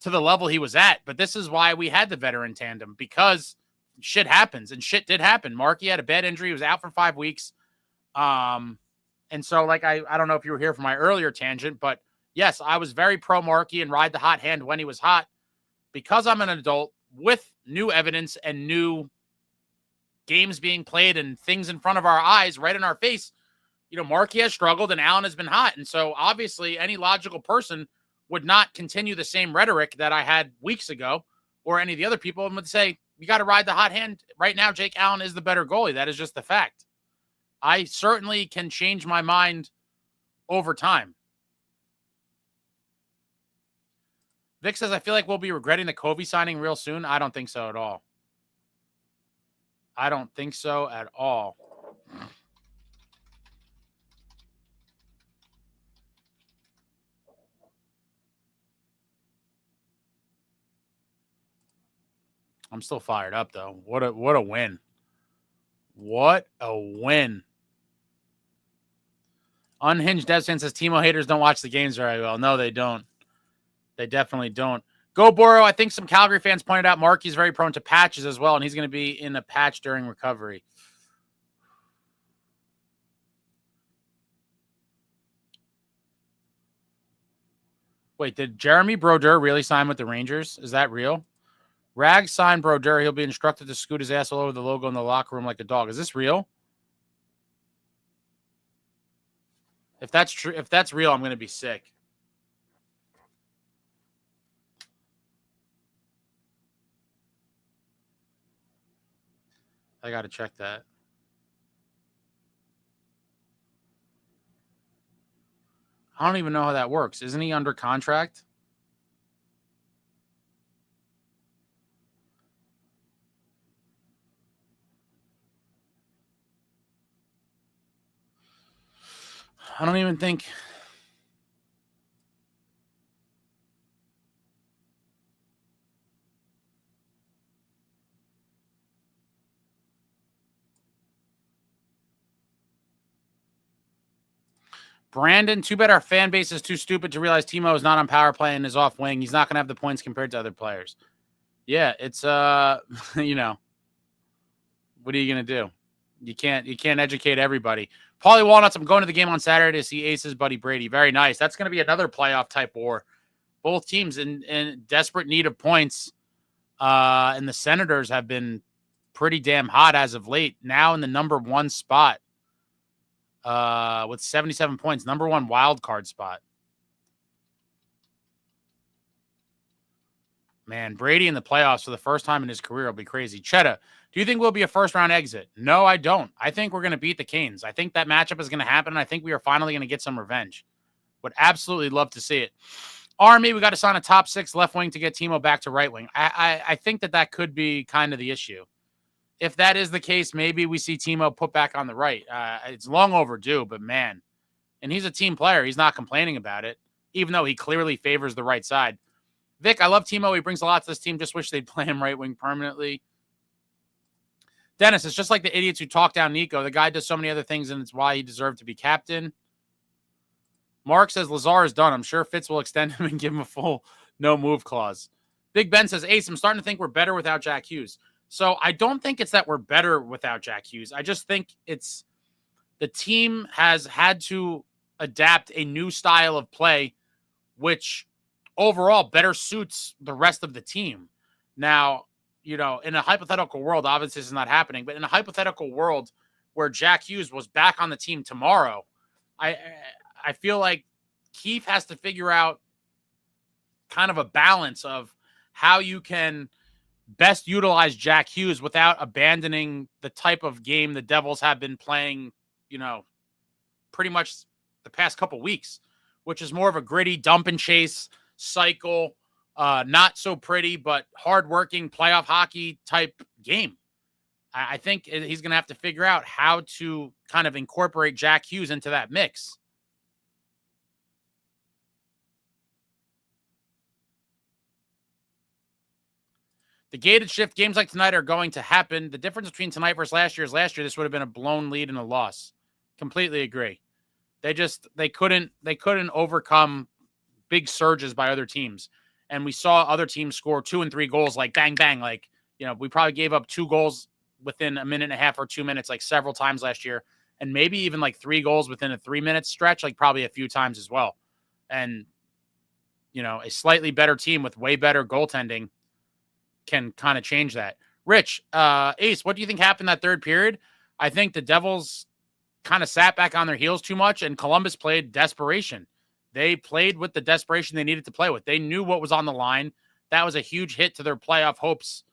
[SPEAKER 1] to the level he was at. But this is why we had the veteran tandem, because shit happens, and shit did happen. Markey had a bad injury. He was out for 5 weeks. And so, I don't know if you were here for my earlier tangent, but yes, I was very pro Markey and ride the hot hand when he was hot, because I'm an adult with new evidence and new games being played and things in front of our eyes, right in our face. Markey has struggled and Allen has been hot. And so obviously any logical person would not continue the same rhetoric that I had weeks ago or any of the other people and would say, you got to ride the hot hand. Right now, Jake Allen is the better goalie. That is just the fact. I certainly can change my mind over time. Vic says, I feel like we'll be regretting the Covey signing real soon. I don't think so at all. I don't think so at all. I'm still fired up, though. What a win. What a win. Unhinged Devstan says Timo haters don't watch the games very well. No, they don't. They definitely don't. Go Boro. I think some Calgary fans pointed out Markey's very prone to patches as well, and he's going to be in a patch during recovery. Wait, did Jeremy Brodeur really sign with the Rangers? Is that real? Rag signed Brodeur. He'll be instructed to scoot his ass all over the logo in the locker room like a dog. Is this real? If that's true, if that's real, I'm going to be sick. I got to check that. I don't even know how that works. Isn't he under contract? I don't even think. Brandon, too bad our fan base is too stupid to realize Timo is not on power play and is off wing. He's not going to have the points compared to other players. Yeah, it's you know, what are you going to do? You can't educate everybody. Paulie Walnuts, I'm going to the game on Saturday to see Ace's buddy Brady. Very nice. That's going to be another playoff type war. Both teams in desperate need of points. And the Senators have been pretty damn hot as of late. Now in the number 1 spot with 77 points. Number 1 wild card spot. Man, Brady in the playoffs for the first time in his career will be crazy. Cheddar, do you think we'll be a first-round exit? No, I don't. I think we're going to beat the Canes. I think that matchup is going to happen, and I think we are finally going to get some revenge. Would absolutely love to see it. Army, we got to sign a top 6 left wing to get Timo back to right wing. I think that could be kind of the issue. If that is the case, maybe we see Timo put back on the right. It's long overdue, but man. And he's a team player. He's not complaining about it, even though he clearly favors the right side. Vic, I love Timo. He brings a lot to this team. Just wish they'd play him right wing permanently. Dennis, it's just like the idiots who talk down Nico. The guy does so many other things, and it's why he deserved to be captain. Mark says Lazar is done. I'm sure Fitz will extend him and give him a full no-move clause. Big Ben says, Ace, I'm starting to think we're better without Jack Hughes. So I don't think it's that we're better without Jack Hughes. I just think it's the team has had to adapt a new style of play, which overall better suits the rest of the team. Now, you know, in a hypothetical world, obviously this is not happening, but in a hypothetical world where Jack Hughes was back on the team tomorrow, I feel like Keefe has to figure out kind of a balance of how you can best utilize Jack Hughes without abandoning the type of game the Devils have been playing, you know, pretty much the past couple weeks, which is more of a gritty dump and chase cycle, not so pretty, but hardworking playoff hockey type game. I think he's going to have to figure out how to kind of incorporate Jack Hughes into that mix. The gated shift games like tonight are going to happen. The difference between tonight versus last year is last year this would have been a blown lead and a loss. Completely agree. They couldn't overcome big surges by other teams. And we saw other teams score 2 and 3 goals like bang bang, like, you know, we probably gave up 2 goals within a minute and a half or 2 minutes like several times last year, and maybe even like 3 goals within a 3-minute stretch like probably a few times as well. And you know, a slightly better team with way better goaltending can kind of change that. Rich, Ace, what do you think happened that third period? I think the Devils kind of sat back on their heels too much, and Columbus played desperation. They played with the desperation they needed to play with. They knew what was on the line. That was a huge hit to their playoff hopes,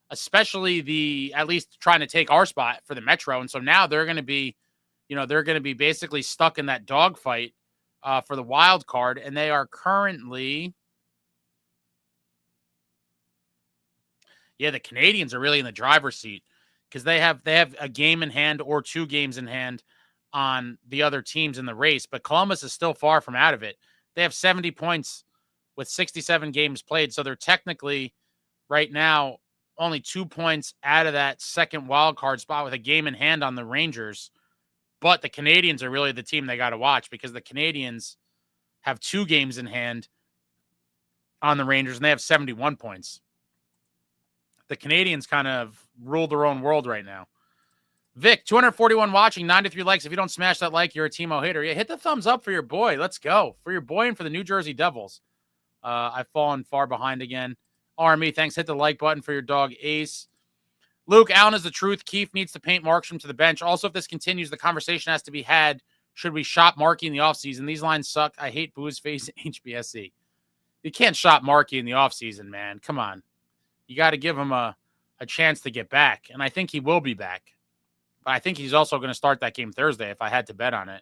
[SPEAKER 1] especially at least trying to take our spot for the Metro. And so now they're going to be, basically stuck in that dogfight for the wild card. And they are currently Yeah, the Canadians are really in the driver's seat because they have a game in hand or 2 games in hand on the other teams in the race, but Columbus is still far from out of it. They have 70 points with 67 games played, so they're technically right now only 2 points out of that second wild card spot with a game in hand on the Rangers. But the Canadians are really the team they got to watch because the Canadians have 2 games in hand on the Rangers, and they have 71 points. The Canadians kind of rule their own world right now. Vic, 241 watching, 93 likes. If you don't smash that like, you're a Timo hater. Yeah, hit the thumbs up for your boy. Let's go. For your boy and for the New Jersey Devils. I've fallen far behind again. Army, thanks. Hit the like button for your dog, Ace. Luke, Allen is the truth. Keefe needs to paint Markstrom to the bench. Also, if this continues, the conversation has to be had. Should we shop Markey in the offseason? These lines suck. I hate Booze Face HBSC. You can't shop Markey in the offseason, man. Come on. You got to give him a chance to get back. And I think he will be back. But I think he's also going to start that game Thursday if I had to bet on it.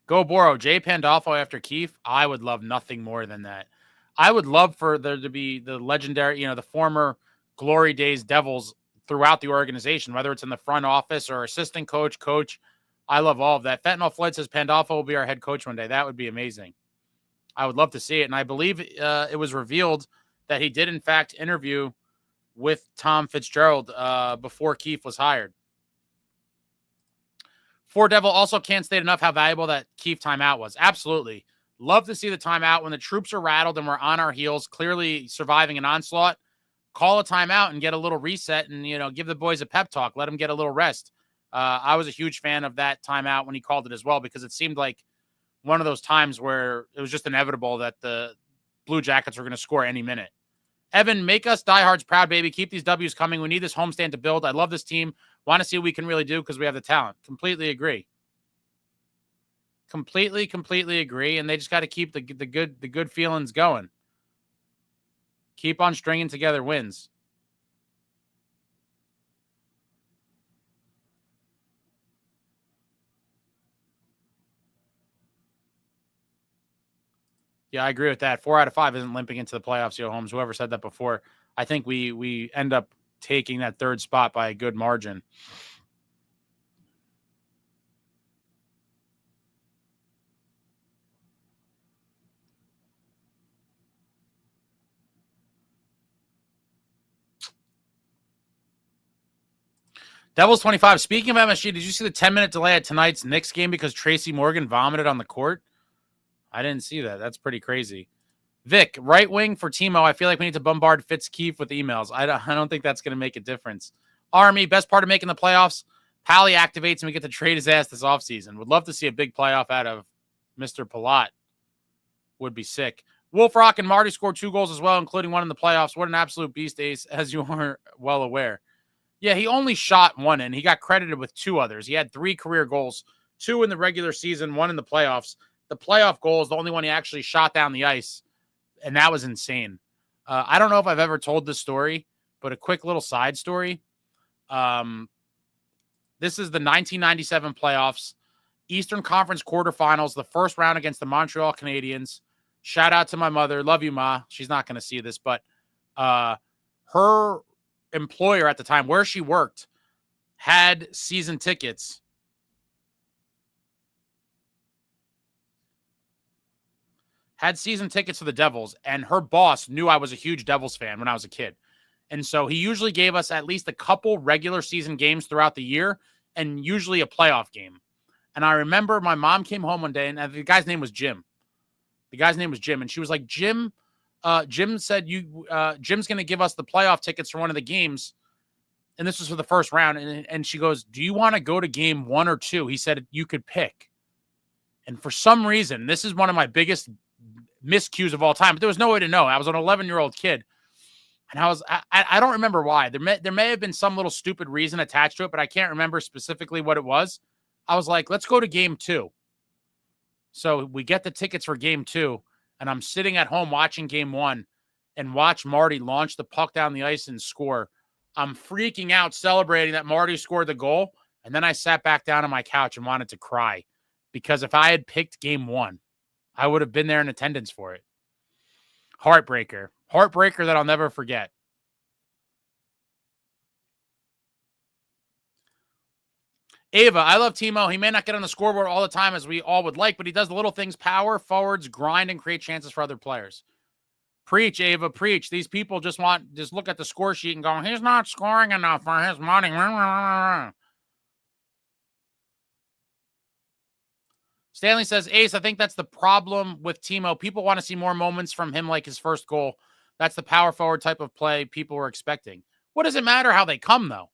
[SPEAKER 1] Go Boro. Jay Pandolfo after Keefe. I would love nothing more than that. I would love for there to be the legendary, the former Glory Days Devils throughout the organization, whether it's in the front office or assistant coach. I love all of that. Fentanyl Floyd says Pandolfo will be our head coach one day. That would be amazing. I would love to see it. And I believe it was revealed that he did, in fact, interview with Tom Fitzgerald before Keefe was hired. For Devil also can't state enough how valuable that Keefe timeout was. Absolutely. Love to see the timeout when the troops are rattled and we're on our heels, clearly surviving an onslaught. Call a timeout and get a little reset and, give the boys a pep talk. Let them get a little rest. I was a huge fan of that timeout when he called it as well, because it seemed like one of those times where it was just inevitable that the Blue Jackets were going to score any minute. Evan, make us diehards proud, baby. Keep these W's coming. We need this homestand to build. I love this team. Want to see what we can really do because we have the talent. Completely agree. Completely agree. And they just got to keep the good feelings going. Keep on stringing together wins. Yeah, I agree with that. 4 out of 5 isn't limping into the playoffs, Yo Holmes. Whoever said that before, I think we end up taking that third spot by a good margin. Devils 25. Speaking of MSG, did you see the 10-minute delay at tonight's Knicks game because Tracy Morgan vomited on the court? I didn't see that. That's pretty crazy. Vic, right wing for Timo. I feel like we need to bombard Fitz-Keefe with emails. I don't think that's going to make a difference. Army, best part of making the playoffs, Pally activates and we get to trade his ass this offseason. Would love to see a big playoff out of Mr. Palat. Would be sick. Wolf Rock and Marty scored 2 goals as well, including one in the playoffs. What an absolute beast, Ace, as you are well aware. Yeah, he only shot 1 and he got credited with 2 others. He had 3 career goals, 2 in the regular season, 1 in the playoffs. The playoff goal is the only one he actually shot down the ice, and that was insane. I don't know if I've ever told this story, but a quick little side story. This is the 1997 playoffs, Eastern Conference quarterfinals, the first round against the Montreal Canadiens. Shout out to my mother. Love you, Ma. She's not going to see this, but her employer at the time, where she worked, had season tickets. Had season tickets to the Devils, and her boss knew I was a huge Devils fan when I was a kid. And so he usually gave us at least a couple regular season games throughout the year and usually a playoff game. And I remember my mom came home one day, and the guy's name was Jim. And she was like, Jim said Jim's going to give us the playoff tickets for one of the games. And this was for the first round. And she goes, do you want to go to game 1 or 2? He said, you could pick. And for some reason, this is one of my biggest miscues of all time, but there was no way to know. I was an 11-year-old kid, and I don't remember why. There may have been some little stupid reason attached to it, but I can't remember specifically what it was. I was like, let's go to game 2. So we get the tickets for game 2, and I'm sitting at home watching game 1 and watch Marty launch the puck down the ice and score. I'm freaking out, celebrating that Marty scored the goal, and then I sat back down on my couch and wanted to cry, because if I had picked game 1, I would have been there in attendance for it. Heartbreaker that I'll never forget. Ava, I love Timo. He may not get on the scoreboard all the time as we all would like, but he does the little things, power, forwards, grind, and create chances for other players. Preach, Ava, preach. These people just look at the score sheet and go, he's not scoring enough for his money. Stanley says, Ace, I think that's the problem with Timo. People want to see more moments from him like his first goal. That's the power forward type of play people were expecting. What does it matter how they come, though?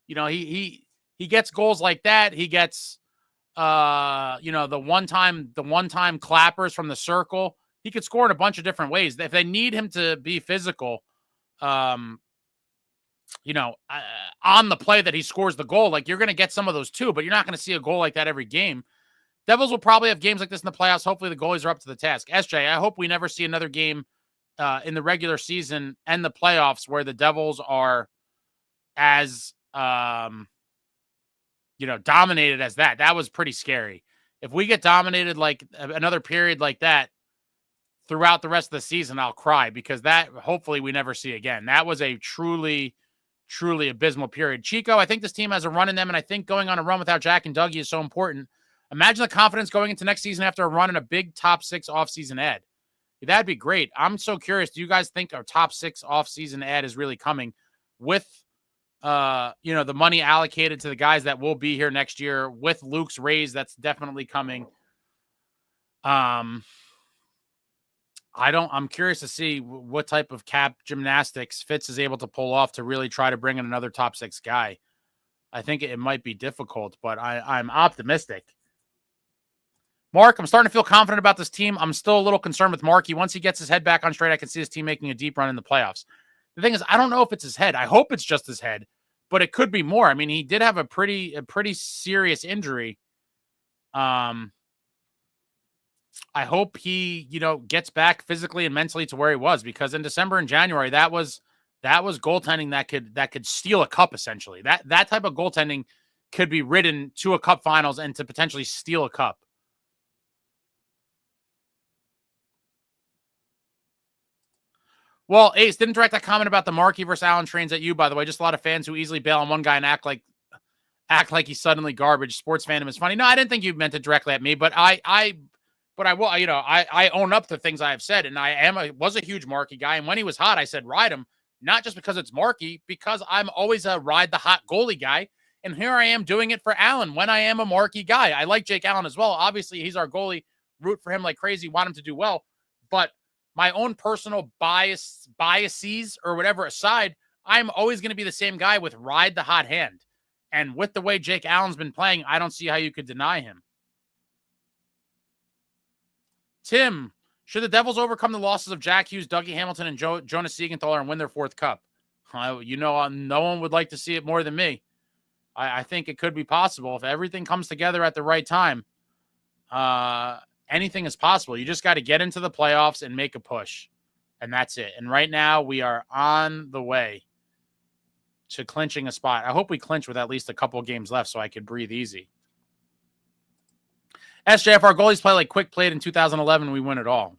[SPEAKER 1] You know, he gets goals like that. He gets, the one-time clappers from the circle. He could score in a bunch of different ways. If they need him to be physical, on the play that he scores the goal, like you're going to get some of those too, but you're not going to see a goal like that every game. Devils will probably have games like this in the playoffs. Hopefully the goalies are up to the task. SJ, I hope we never see another game in the regular season and the playoffs where the Devils are as, dominated as that. That was pretty scary. If we get dominated like another period like that throughout the rest of the season, I'll cry, because that hopefully we never see again. That was a truly, truly abysmal period. Chico, I think this team has a run in them, and I think going on a run without Jack and Dougie is so important. Imagine the confidence going into next season after a run in a big top 6 offseason ad. That'd be great. I'm so curious. Do you guys think our top 6 offseason ad is really coming with, the money allocated to the guys that will be here next year, with Luke's raise? That's definitely coming. I'm curious to see what type of cap gymnastics Fitz is able to pull off to really try to bring in another top 6 guy. I think it might be difficult, but I'm optimistic. Mark, I'm starting to feel confident about this team. I'm still a little concerned with Marky. Once he gets his head back on straight, I can see his team making a deep run in the playoffs. The thing is, I don't know if it's his head. I hope it's just his head, but it could be more. I mean, he did have a pretty serious injury. I hope he, gets back physically and mentally to where he was, because in December and January, that was goaltending that could steal a cup, essentially. That type of goaltending could be ridden to a cup finals and to potentially steal a cup. Well, Ace, didn't direct that comment about the Markey versus Allen trains at you, by the way. Just a lot of fans who easily bail on one guy and act like he's suddenly garbage. Sports fandom is funny. No, I didn't think you meant it directly at me, but I will, I own up to things I have said, and I was a huge Markey guy. And when he was hot, I said, ride him, not just because it's Markey, because I'm always a ride the hot goalie guy. And here I am doing it for Allen when I am a Markey guy. I like jakeallen as well. Obviously, he's our goalie. Root for him like crazy. Want him to do well. But my own personal biases or whatever aside, I'm always going to be the same guy with ride the hot hand. And with the way jakeallen's been playing, I don't see how you could deny him. Tim, should the Devils overcome the losses of Jack Hughes, Dougie Hamilton, and Jonas Siegenthaler and win their 4th cup? No one would like to see it more than me. I think it could be possible if everything comes together at the right time. Anything is possible. You just got to get into the playoffs and make a push, and that's it. And right now we are on the way to clinching a spot. I hope we clinch with at least a couple of games left so I could breathe easy. SJF, our goalies play like Quick played in 2011. We win it all.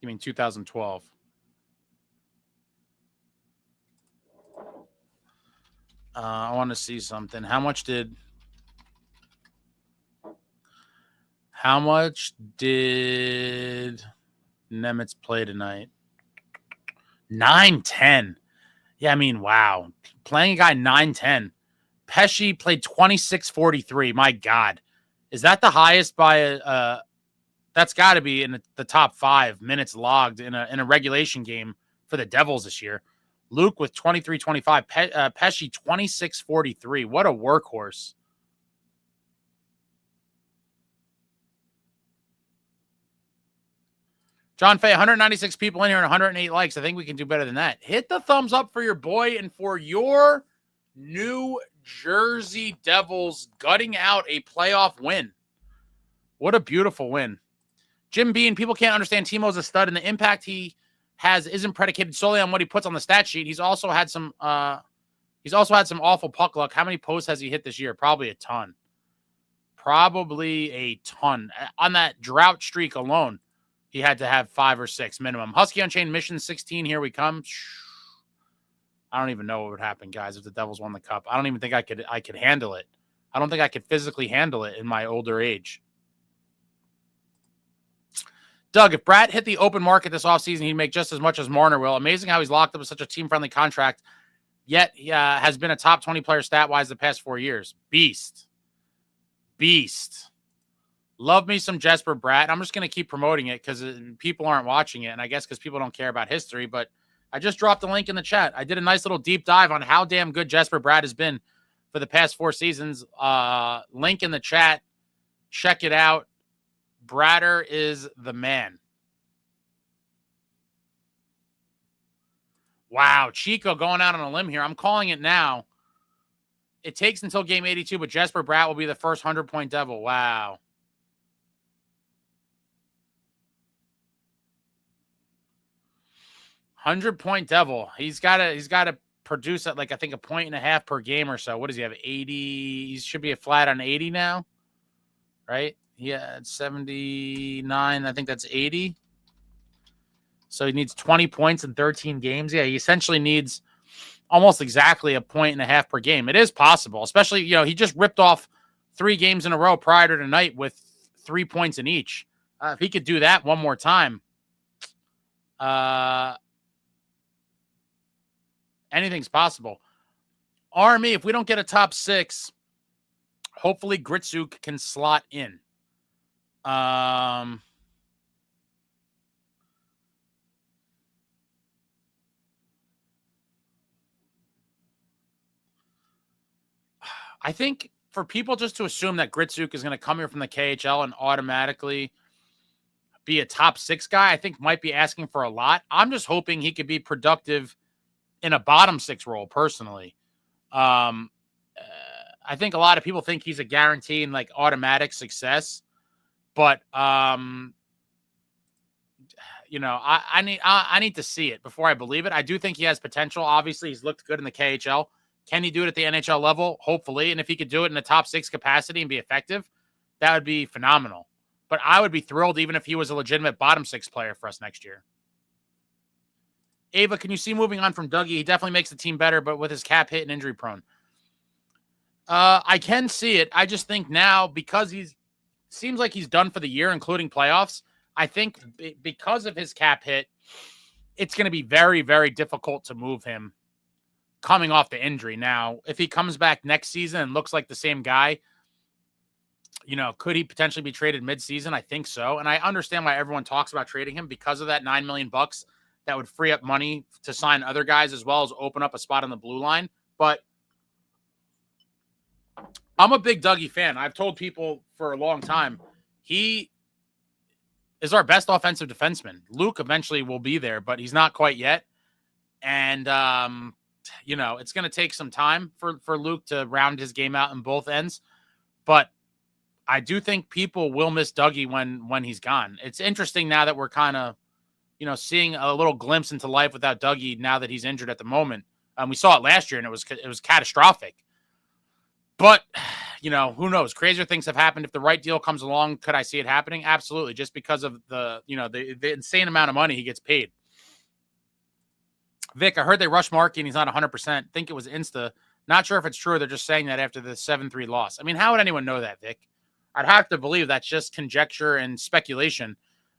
[SPEAKER 1] You mean 2012? I want to see something. How much did Nemitz play tonight? 9-10. Yeah, I mean, wow. Playing a guy 9-10. Pesci played 26-43. My God. Is that the highest by that's got to be in the top 5 minutes logged in a regulation game for the Devils this year. Luke with 23-25. Pesci 26-43. What a workhorse. John Fay, 196 people in here and 108 likes. I think we can do better than that. Hit the thumbs up for your boy and for your New Jersey Devils gutting out a playoff win. What a beautiful win. Jim Bean, people can't understand Timo's a stud, and the impact he has isn't predicated solely on what he puts on the stat sheet. He's also had some He's also had some awful puck luck. How many posts has he hit this year? Probably a ton. Probably a ton. On that drought streak alone, he had to have 5 or 6 minimum. Husky Unchained Mission 16, here we come. I don't even know what would happen, guys, if the Devils won the cup. I don't even think I could handle it. I don't think I could physically handle it in my older age. Doug, if Bratt hit the open market this offseason, he'd make just as much as Marner will. Amazing how he's locked up with such a team-friendly contract, yet he has been a top 20 player stat-wise the past 4 years. Beast. Love me some jesperbratt. I'm just going to keep promoting it because people aren't watching it, and I guess because people don't care about history, but I just dropped a link in the chat. I did a nice little deep dive on how damn good jesperbratt has been for the past 4 seasons. Link in the chat. Check it out. Bratter is the man. Wow, Chico going out on a limb here. I'm calling it now. It takes until game 82, but jesperbratt will be the first 100-point Devil. Wow. $100-point Devil. He's got to produce at like I think 1.5 per game or so. What does he have? 80. He should be a flat on 80 now, right? Yeah, it's 79. I think that's 80. So he needs 20 points in 13 games. Yeah, he essentially needs almost exactly 1.5 per game. It is possible, especially, he just ripped off 3 games in a row prior to tonight with 3 points in each. If he could do that one more time, anything's possible. Army, if we don't get a top 6, hopefully Gritsuk can slot in. I think for people just to assume that Gritsuk is going to come here from the KHL and automatically be a top 6 guy, I think might be asking for a lot. I'm just hoping he could be productive in a bottom 6 role, personally. I think a lot of people think he's a guarantee and like automatic success, but I need to see it before I believe it. I do think he has potential. Obviously, he's looked good in the KHL. Can he do it at the NHL level? Hopefully. And if he could do it in a top 6 capacity and be effective, that would be phenomenal. But I would be thrilled even if he was a legitimate bottom 6 player for us next year. Ava, can you see moving on from Dougie? He definitely makes the team better, but with his cap hit and injury prone. I can see it. I just think now, because seems like he's done for the year, including playoffs, I think because of his cap hit, it's going to be very, very difficult to move him coming off the injury. Now, if he comes back next season and looks like the same guy, could he potentially be traded mid-season? I think so. And I understand why everyone talks about trading him because of that $9 million that would free up money to sign other guys as well as open up a spot on the blue line. But I'm a big Dougie fan. I've told people for a long time, he is our best offensive defenseman. Luke eventually will be there, but he's not quite yet. And, it's going to take some time for Luke to round his game out in both ends. But I do think people will miss Dougie when he's gone. It's interesting now that we're kind of, seeing a little glimpse into life without Dougie now that he's injured at the moment. We saw it last year, and it was catastrophic. But, who knows? Crazier things have happened. If the right deal comes along, could I see it happening? Absolutely, just because of the insane amount of money he gets paid. Vic, I heard they rushed Markey and he's not 100%. Think it was Insta. Not sure if it's true. They're just saying that after the 7-3 loss. I mean, how would anyone know that, Vic? I'd have to believe that's just conjecture and speculation.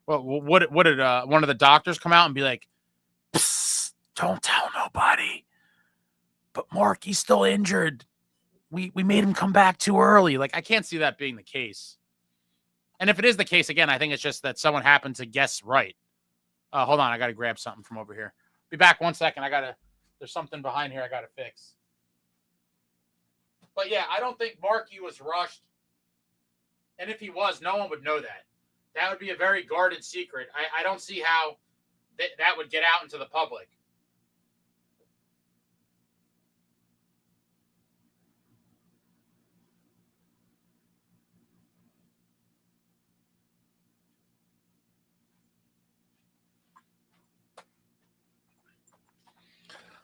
[SPEAKER 1] Well, what did one of the doctors come out and be like, psst, don't tell nobody. But Markey's still injured. We made him come back too early. Like, I can't see that being the case. And if it is the case, again, I think it's just that someone happened to guess right. Hold on. I got to grab something from over here. Be back 1 second. There's something behind here I got to fix. But yeah, I don't think Markey was rushed. And if he was, no one would know that. That would be a very guarded secret. I don't see how that would get out into the public.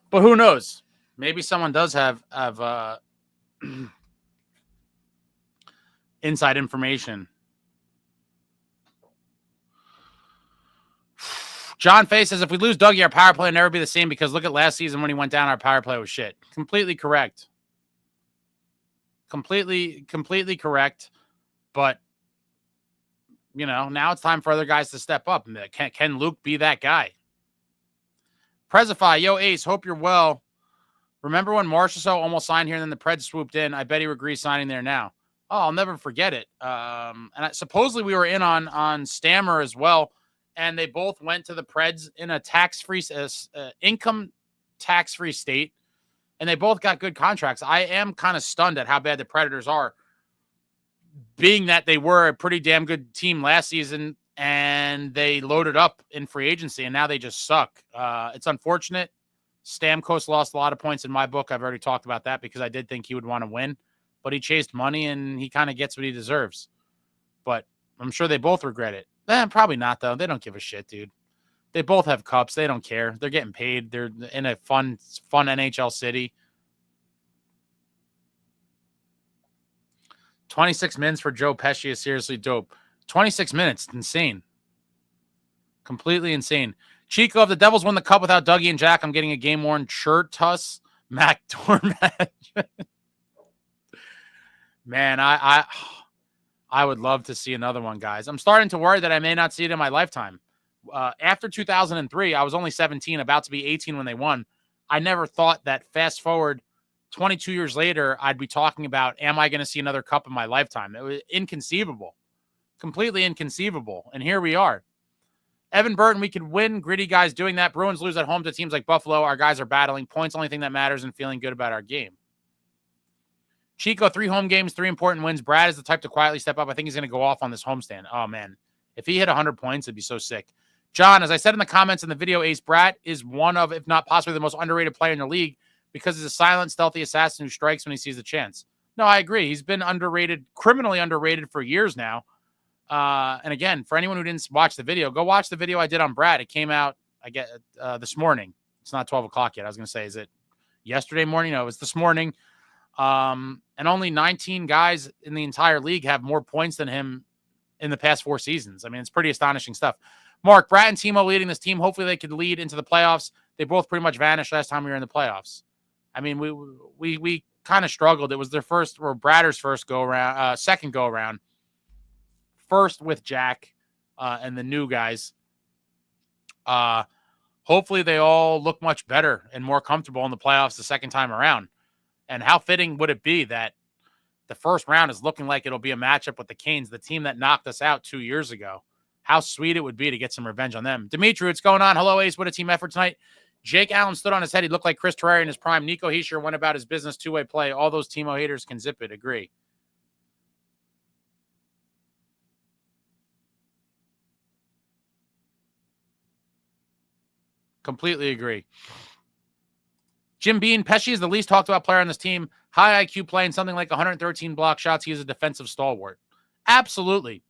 [SPEAKER 1] But who knows? Maybe someone does have inside information. John Fay says, if we lose Dougie, our power play will never be the same because look at last season when he went down, our power play was shit. Completely correct. Completely correct. But, you know, now it's time for other guys to step up. Can Luke be that guy? Prezify, yo, Ace, hope you're well. Remember when Marchessault almost signed here and then the Preds swooped in? I bet he agrees signing there now. Oh, I'll never forget it. Supposedly we were in on Stammer as well. And they both went to the Preds in a tax-free, income tax-free state, and they both got good contracts. I am kind of stunned at how bad the Predators are, being that they were a pretty damn good team last season, and they loaded up in free agency, and now they just suck. It's unfortunate. Stamkos lost a lot of points in my book. I've already talked about that because I did think he would want to win, but he chased money, and he kind of gets what he deserves. But I'm sure they both regret it. Probably not, though. They don't give a shit, dude. They both have cups. They don't care. They're getting paid. They're in a fun NHL city. 26 minutes for Joe Pesci is seriously dope. 26 minutes. Insane. Completely insane. Chico, if the Devils win the cup without Dougie and Jack, I'm getting a game-worn shirt. Tuss. Mac Dormatch. Man, I would love to see another one, guys. I'm starting to worry that I may not see it in my lifetime. After 2003, I was only 17, about to be 18 when they won. I never thought that fast forward 22 years later, I'd be talking about, am I going to see another cup in my lifetime? It was inconceivable. Completely inconceivable. And here we are. Evan Burton, we could win. Gritty guys doing that. Bruins lose at home to teams like Buffalo. Our guys are battling. Points, only thing that matters, and feeling good about our game. Chico, 3 home games, 3 important wins. Brad is the type to quietly step up. I think he's going to go off on this homestand. Oh, man. If he hit 100 points, it'd be so sick. John, as I said in the comments in the video, Ace Bratt is one of, if not possibly the most underrated player in the league because he's a silent, stealthy assassin who strikes when he sees the chance. No, I agree. He's been underrated, criminally underrated for years now. And again, for anyone who didn't watch the video, go watch the video I did on Brad. It came out, this morning. It's not 12 o'clock yet. I was going to say, is it yesterday morning? No, it was this morning. And only 19 guys in the entire league have more points than him in the past 4 seasons. I mean, it's pretty astonishing stuff. Mark, Bratt and Timo leading this team. Hopefully they could lead into the playoffs. They both pretty much vanished last time we were in the playoffs. I mean, we kind of struggled. It was their first, or Bratter's first go around, second go around. First with Jack and the new guys. Hopefully they all look much better and more comfortable in the playoffs the second time around. And how fitting would it be that the first round is looking like it'll be a matchup with the Canes, the team that knocked us out 2 years ago. How sweet it would be to get some revenge on them. Dimitri, what's going on? Hello, Ace. What a team effort tonight. Jake Allen stood on his head. He looked like Chris Terrari in his prime. Nicohischier went about his business, two-way play. All those Timo haters can zip it. Agree. Completely agree. Jim Bean, Pesci is the least talked about player on this team. High IQ playing something like 113 block shots. He is a defensive stalwart. Absolutely.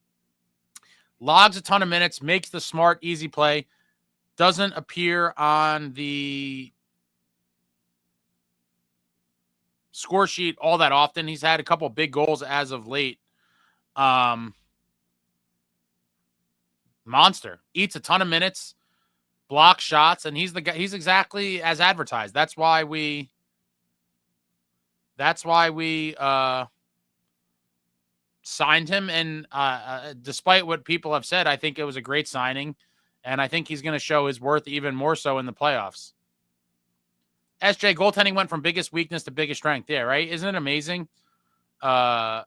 [SPEAKER 1] Logs a ton of minutes, makes the smart, easy play. Doesn't appear on the score sheet all that often. He's had a couple big goals as of late. Monster. Eats a ton of minutes. Block shots, and he's the guy. He's exactly as advertised. That's why we signed him. And despite what people have said, I think it was a great signing, and I think he's going to show his worth even more so in the playoffs. SJ, goaltending went from biggest weakness to biggest strength. Yeah, right. Isn't it amazing? What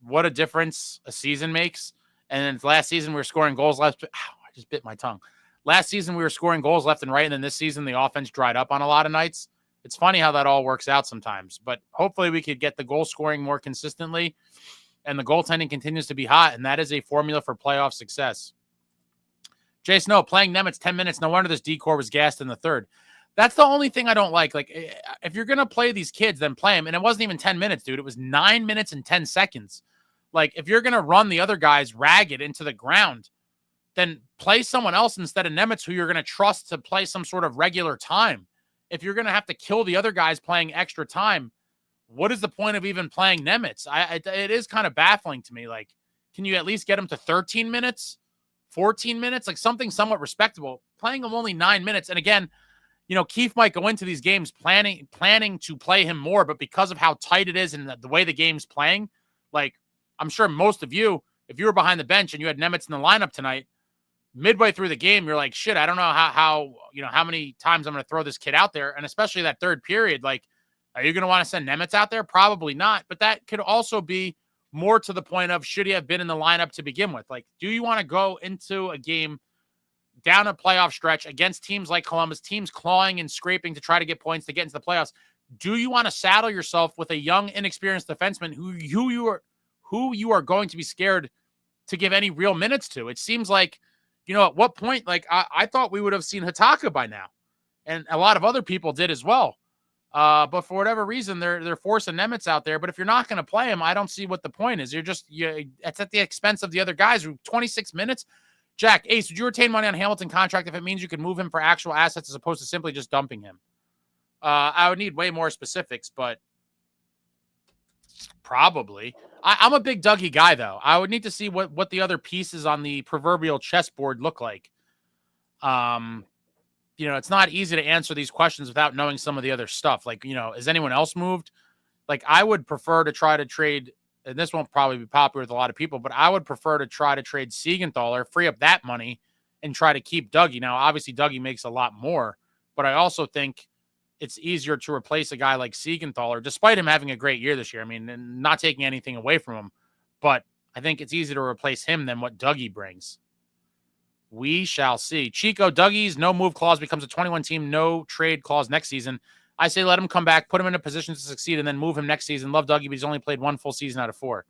[SPEAKER 1] a difference a season makes. And then last season we were scoring goals left. Ow, I just bit my tongue. Last season, we were scoring goals left and right, and then this season, the offense dried up on a lot of nights. It's funny how that all works out sometimes, but hopefully we could get the goal scoring more consistently, and the goaltending continues to be hot, and that is a formula for playoff success. Jay Snow, playing Nemitz 10 minutes, no wonder this decor was gassed in the third. That's the only thing I don't like. Like, if you're going to play these kids, then play them, and it wasn't even 10 minutes, dude. It was 9 minutes and 10 seconds. Like, if you're going to run the other guys ragged into the ground, then play someone else instead of Nemitz who you're going to trust to play some sort of regular time. if you're going to have to kill the other guys playing extra time, what is the point of even playing Nemitz? It is kind of baffling to me. Like, can you at least get him to 13 minutes, 14 minutes, like something somewhat respectable? Playing him only 9 minutes. And again, Keith might go into these games planning to play him more, but because of how tight it is and the way the game's playing, like, I'm sure most of you, if you were behind the bench and you had Nemitz in the lineup tonight, midway through the game, you're like, shit, I don't know how many times I'm going to throw this kid out there. And especially that third period, like, are you going to want to send Nemitz out there? Probably not. But that could also be more to the point of, should he have been in the lineup to begin with? Like, do you want to go into a game down a playoff stretch against teams like Columbus, teams clawing and scraping to try to get points to get into the playoffs? Do you want to saddle yourself with a young, inexperienced defenseman who you are going to be scared to give any real minutes to? It seems like, at what point, like, I thought we would have seen Hataka by now, and a lot of other people did as well. But for whatever reason, they're forcing Nemitz out there. But if you're not going to play him, I don't see what the point is. It's at the expense of the other guys. 26 minutes. Jack, Ace, would you retain money on Hamilton contract if it means you can move him for actual assets as opposed to simply just dumping him? I would need way more specifics, but probably. I'm a big Dougie guy, though. I would need to see what the other pieces on the proverbial chessboard look like. It's not easy to answer these questions without knowing some of the other stuff. Like, is anyone else moved? Like, I would prefer to try to trade, and this won't probably be popular with a lot of people, but I would prefer to try to trade Siegenthaler, free up that money, and try to keep Dougie. Now, obviously, Dougie makes a lot more, but I also think it's easier to replace a guy like Siegenthaler, despite him having a great year this year. I mean, and not taking anything away from him, but I think it's easier to replace him than what Dougie brings. We shall see. Chico, Dougie's no move clause becomes a 21-team no trade clause next season. I say let him come back, put him in a position to succeed, and then move him next season. Love Dougie, but he's only played one full season out of 4.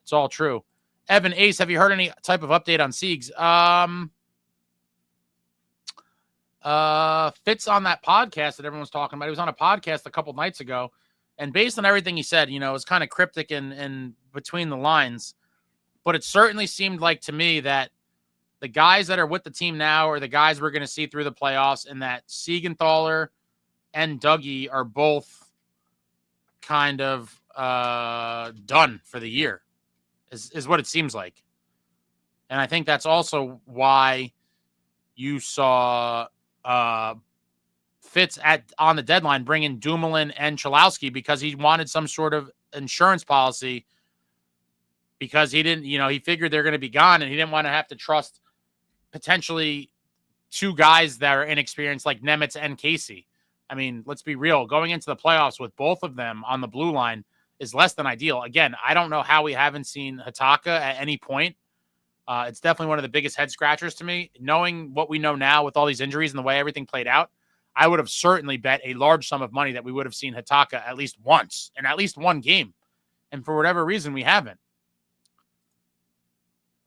[SPEAKER 1] It's all true. Evan, Ace, have you heard any type of update on Siegs? Fitz on that podcast that everyone was talking about. He was on a podcast a couple nights ago, and based on everything he said, it was kind of cryptic and between the lines, but it certainly seemed like to me that the guys that are with the team now are the guys we're going to see through the playoffs, and that Siegenthaler and Dougie are both kind of done for the year, is what it seems like. And I think that's also why you saw Fitz on the deadline bring in Dumoulin and Chalowski, because he wanted some sort of insurance policy, because he didn't, he figured they're going to be gone, and he didn't want to have to trust potentially 2 guys that are inexperienced like Nemitz and Casey. I mean, let's be real. Going into the playoffs with both of them on the blue line is less than ideal. Again, I don't know how we haven't seen Hataka at any point. It's definitely one of the biggest head scratchers to me. Knowing what we know now with all these injuries and the way everything played out, I would have certainly bet a large sum of money that we would have seen Hataka at least once in at least one game. And for whatever reason, we haven't.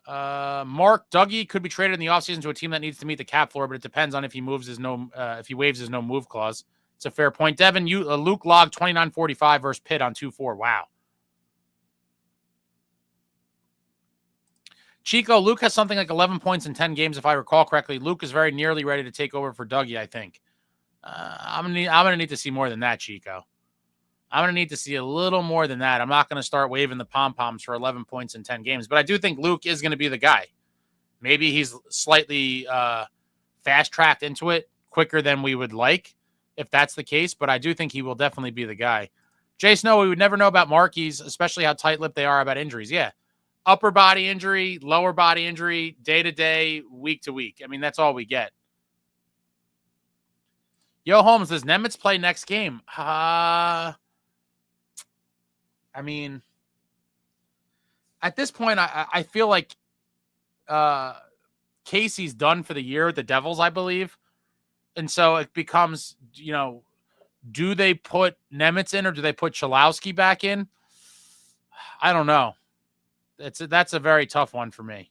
[SPEAKER 1] Mark, Dougie could be traded in the offseason to a team that needs to meet the cap floor, but it depends on if he waives his no move clause. It's a fair point. Devin, Luke logged 29-45 versus Pitt on 2-4. Wow. Chico, Luke has something like 11 points in 10 games, if I recall correctly. Luke is very nearly ready to take over for Dougie, I think. I'm gonna need to see more than that, Chico. I'm going to need to see a little more than that. I'm not going to start waving the pom-poms for 11 points in 10 games, but I do think Luke is going to be the guy. Maybe he's slightly fast-tracked into it quicker than we would like, if that's the case, but I do think he will definitely be the guy. Jay Snow, we would never know about Marquis, especially how tight-lipped they are about injuries. Yeah. Upper body injury, lower body injury, day-to-day, week-to-week. I mean, that's all we get. Yo, Holmes, does Nemitz play next game? I mean, at this point, I feel like Casey's done for the year at the Devils, I believe. And so it becomes, do they put Nemitz in or do they put Chalowski back in? I don't know. That's a very tough one for me.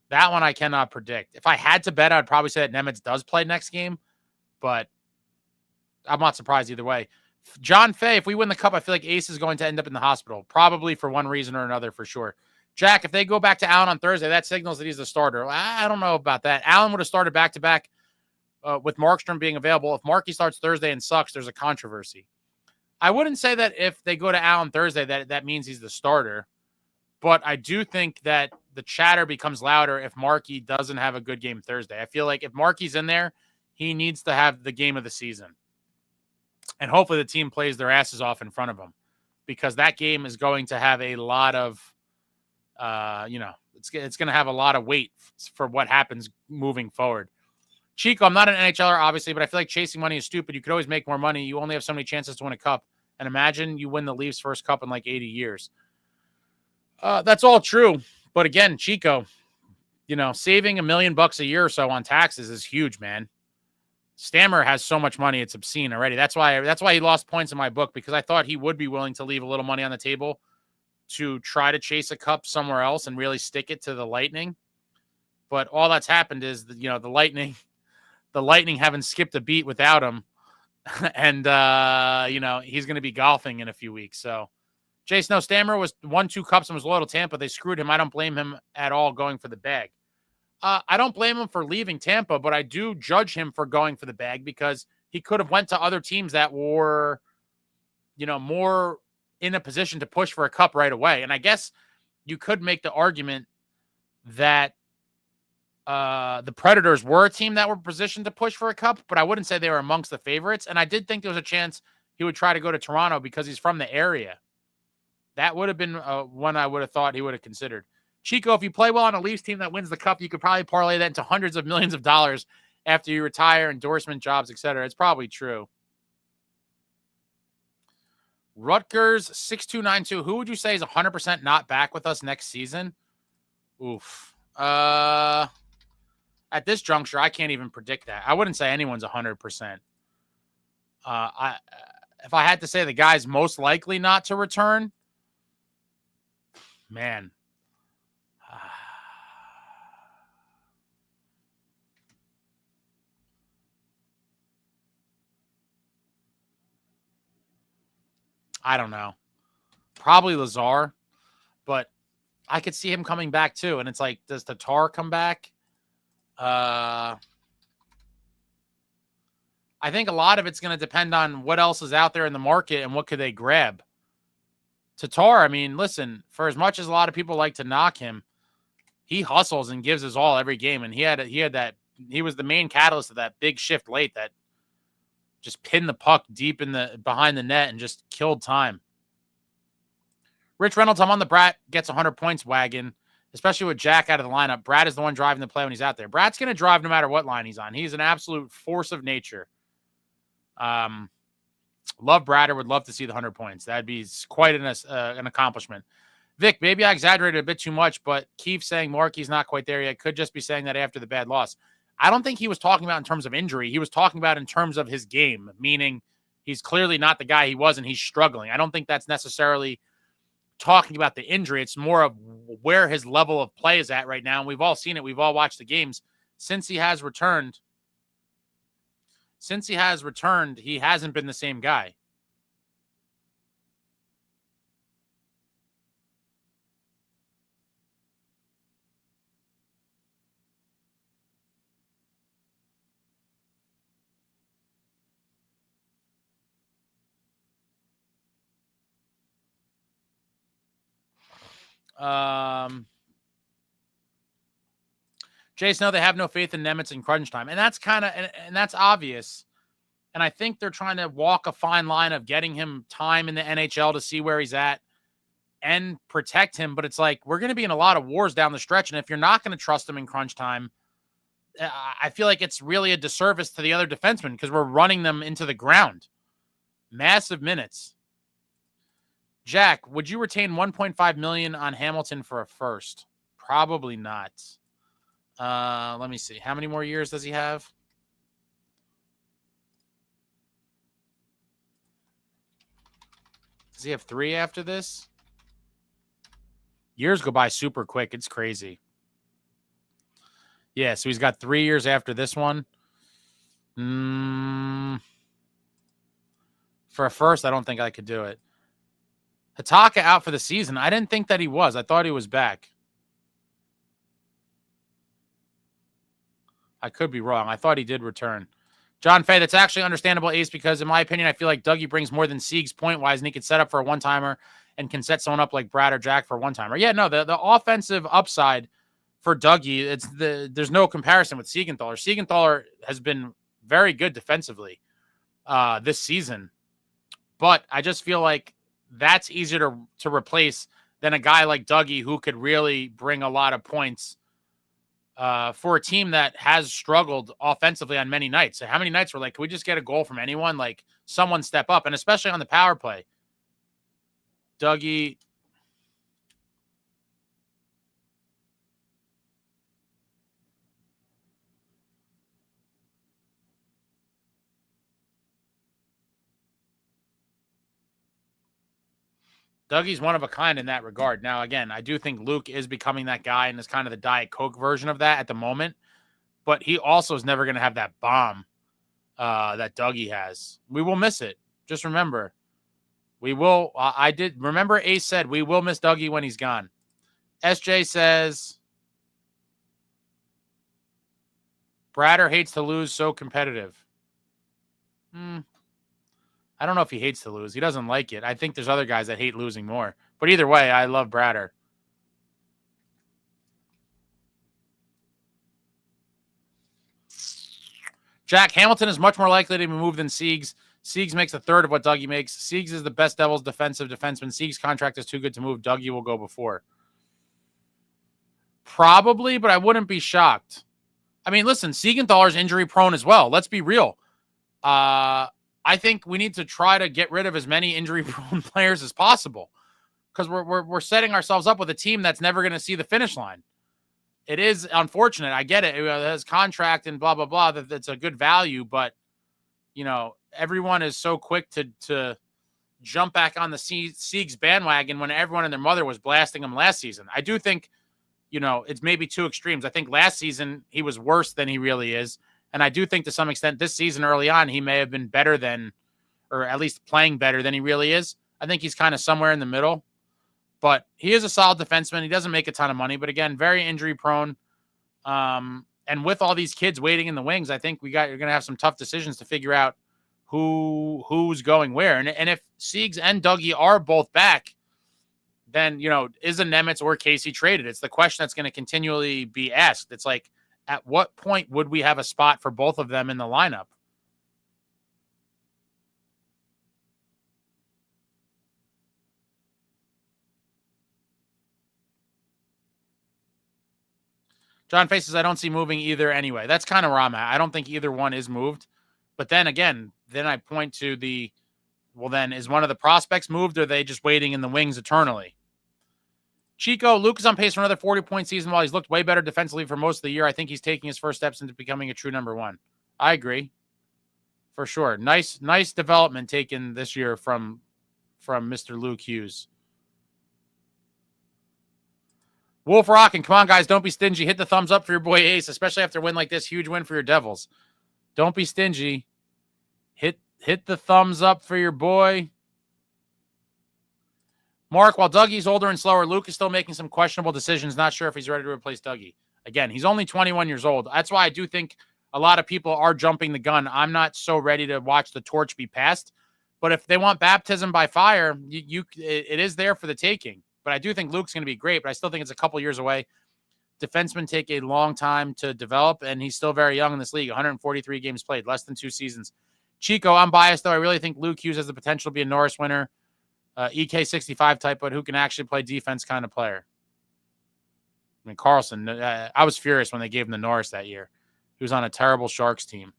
[SPEAKER 1] That one I cannot predict. If I had to bet, I'd probably say that Nemitz does play next game, but I'm not surprised either way. John Fay, if we win the cup, I feel like Ace is going to end up in the hospital, probably for one reason or another, for sure. Jack, if they go back to Allen on Thursday, that signals that he's the starter. I don't know about that. Allen would have started back-to-back with Markstrom being available. If Markey starts Thursday and sucks, there's a controversy. I wouldn't say that if they go to Allen Thursday that means he's the starter, but I do think that the chatter becomes louder if Markey doesn't have a good game Thursday. I feel like if Markey's in there, he needs to have the game of the season. And hopefully the team plays their asses off in front of him, because that game is going to have a lot of, it's going to have a lot of weight for what happens moving forward. Chico, I'm not an NHLer, obviously, but I feel like chasing money is stupid. You could always make more money. You only have so many chances to win a cup. And imagine you win the Leafs' first cup in like 80 years. That's all true. But again, Chico, saving $1 million a year or so on taxes is huge, man. Stammer has so much money, it's obscene already. That's why he lost points in my book, because I thought he would be willing to leave a little money on the table to try to chase a cup somewhere else and really stick it to the Lightning. But all that's happened is that, the Lightning haven't skipped a beat without him. And, he's going to be golfing in a few weeks. So, Jason, Stammer won 2 cups and was loyal to Tampa. They screwed him. I don't blame him at all going for the bag. I don't blame him for leaving Tampa, but I do judge him for going for the bag, because he could have went to other teams that were, more in a position to push for a cup right away. And I guess you could make the argument that the Predators were a team that were positioned to push for a cup, but I wouldn't say they were amongst the favorites. And I did think there was a chance he would try to go to Toronto because he's from the area. That would have been one I would have thought he would have considered. Chico, if you play well on a Leafs team that wins the cup, you could probably parlay that into hundreds of millions of dollars after you retire, endorsement jobs, etc. It's probably true. Rutgers 6292. Who would you say is 100% not back with us next season? Oof. At this juncture, I can't even predict that. I wouldn't say anyone's 100%. If I had to say the guy's most likely not to return, man. I don't know. Probably Lazar, but I could see him coming back too. And it's like, does Tatar come back? I think a lot of it's going to depend on what else is out there in the market and what could they grab. Tatar, I mean, listen, for as much as a lot of people like to knock him, he hustles and gives his all every game. And he was the main catalyst of that big shift late that just pinned the puck deep behind the net and just killed time. Rich Reynolds, I'm on the Bratt gets 100 points wagon, especially with Jack out of the lineup. Bratt is the one driving the play when he's out there. Bratt's going to drive no matter what line he's on. He's an absolute force of nature. Love Bratter. Would love to see the 100 points. That'd be quite an accomplishment. Vic, maybe I exaggerated a bit too much, but Keefe saying Markey's not quite there yet could just be saying that after the bad loss. I don't think he was talking about in terms of injury. He was talking about in terms of his game, meaning he's clearly not the guy he was and he's struggling. I don't think that's necessarily talking about the injury. It's more of where his level of play is at right now. And we've all seen it. We've all watched the games since he has returned. He hasn't been the same guy. Jason, no, they have no faith in Nemitz in crunch time. And that's and that's obvious. And I think they're trying to walk a fine line of getting him time in the NHL to see where he's at and protect him. But it's like, we're going to be in a lot of wars down the stretch. And if you're not going to trust him in crunch time, I feel like it's really a disservice to the other defensemen because we're running them into the ground. Massive minutes. Jack, would you retain $1.5 million on Hamilton for a first? Probably not. Let me see. How many more years does he have? Does he have 3 after this? Years go by super quick. It's crazy. Yeah, so he's got 3 years after this one. For a first, I don't think I could do it. Hataka out for the season. I didn't think that he was. I thought he was back. I could be wrong. I thought he did return. John Fay, that's actually understandable, Ace, because in my opinion, I feel like Dougie brings more than Siegs point-wise, and he could set up for a one-timer and can set someone up like Brad or Jack for a one-timer. Yeah, no, the offensive upside for Dougie, there's no comparison with Siegenthaler. Siegenthaler has been very good defensively this season, but I just feel like that's easier to replace than a guy like Dougie who could really bring a lot of points for a team that has struggled offensively on many nights. So how many nights were like, can we just get a goal from anyone? Like someone step up, and especially on the power play. Dougie. Dougie's one of a kind in that regard. Now, again, I do think Luke is becoming that guy and is kind of the Diet Coke version of that at the moment. But he also is never going to have that bomb that Dougie has. We will miss it. Just remember, we will. I did remember Ace said we will miss Dougie when he's gone. SJ says Bratter hates to lose, so competitive. I don't know if he hates to lose. He doesn't like it. I think there's other guys that hate losing more. But either way, I love Bratter. Jack, Hamilton is much more likely to be moved than Siegs. Siegs makes a third of what Dougie makes. Siegs is the best Devils defensive defenseman. Siegs' contract is too good to move. Dougie will go before. Probably, but I wouldn't be shocked. I mean, listen, Siegenthaler's injury prone as well. Let's be real. I think we need to try to get rid of as many injury-prone players as possible because we're setting ourselves up with a team that's never going to see the finish line. It is unfortunate. I get it. It has contract and blah, blah, blah. That's a good value, but, you know, everyone is so quick to jump back on the Siegs bandwagon when everyone and their mother was blasting him last season. I do think, you know, it's maybe two extremes. I think last season he was worse than he really is. And I do think to some extent this season early on, he may have been better than, or at least playing better than he really is. I think he's kind of somewhere in the middle, but he is a solid defenseman. He doesn't make a ton of money, but again, very injury prone. And with all these kids waiting in the wings, I think you're going to have some tough decisions to figure out who's going where. And if Siegs and Dougie are both back, then, you know, is a Nemitz or Casey traded? It's the question that's going to continually be asked. It's like, at what point would we have a spot for both of them in the lineup? John Faces, I don't see moving either anyway. That's kind of where I'm at. I don't think either one is moved. But then again, then I point to then is one of the prospects moved or are they just waiting in the wings eternally? Chico, Luke is on pace for another 40-point season while he's looked way better defensively for most of the year. I think he's taking his first steps into becoming a true number one. I agree. For sure. Nice development taken this year from Mr. Luke Hughes. Wolf Rockin', come on, guys. Don't be stingy. Hit the thumbs up for your boy Ace, especially after a win like this. Huge win for your Devils. Don't be stingy. Hit the thumbs up for your boy. Mark, while Dougie's older and slower, Luke is still making some questionable decisions. Not sure if he's ready to replace Dougie. Again, he's only 21 years old. That's why I do think a lot of people are jumping the gun. I'm not so ready to watch the torch be passed. But if they want baptism by fire, it is there for the taking. But I do think Luke's going to be great, but I still think it's a couple years away. Defensemen take a long time to develop, and he's still very young in this league. 143 games played, less than 2 seasons. Chico, I'm biased, though. I really think Luke Hughes has the potential to be a Norris winner. EK65 type, but who can actually play defense kind of player. I mean, Carlson, I was furious when they gave him the Norris that year. He was on a terrible Sharks team.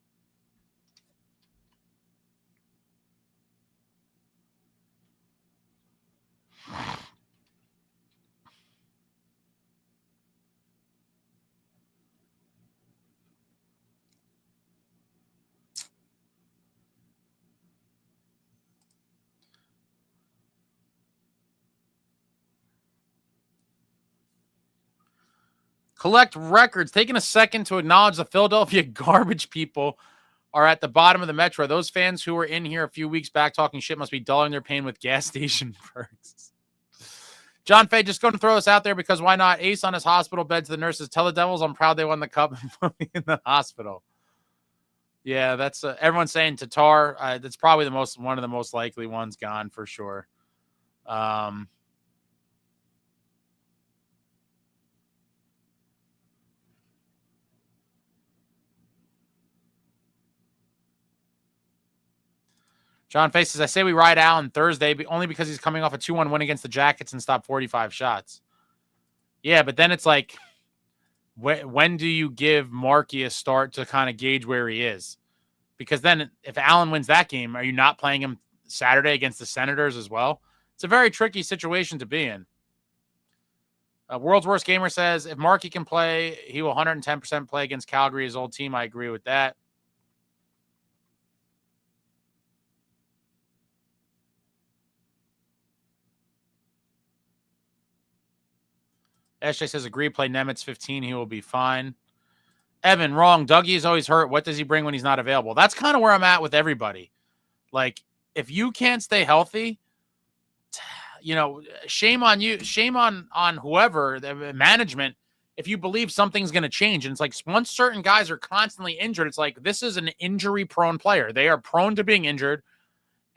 [SPEAKER 1] Collect records. Taking a second to acknowledge the Philadelphia garbage people are at the bottom of the metro. Those fans who were in here a few weeks back talking shit must be dulling their pain with gas station perks. John Fay, just going to throw this out there because why not? Ace on his hospital bed to the nurses. Tell the Devils I'm proud they won the cup and put me in the hospital. Yeah, that's everyone's saying Tatar. That's probably one of the most likely ones gone for sure. John Faces, I say we ride Allen Thursday only because he's coming off a 2-1 win against the Jackets and stopped 45 shots. Yeah, but then it's like, when do you give Markey a start to kind of gauge where he is? Because then if Allen wins that game, are you not playing him Saturday against the Senators as well? It's a very tricky situation to be in. World's Worst Gamer says, if Markey can play, he will 110% play against Calgary, his old team. I agree with that. SJ says, agree, play Nemitz 15. He will be fine. Evan, wrong. Dougie is always hurt. What does he bring when he's not available? That's kind of where I'm at with everybody. Like, if you can't stay healthy, shame on you. Shame on whoever, the management, if you believe something's going to change. And it's like, once certain guys are constantly injured, it's like, this is an injury-prone player. They are prone to being injured.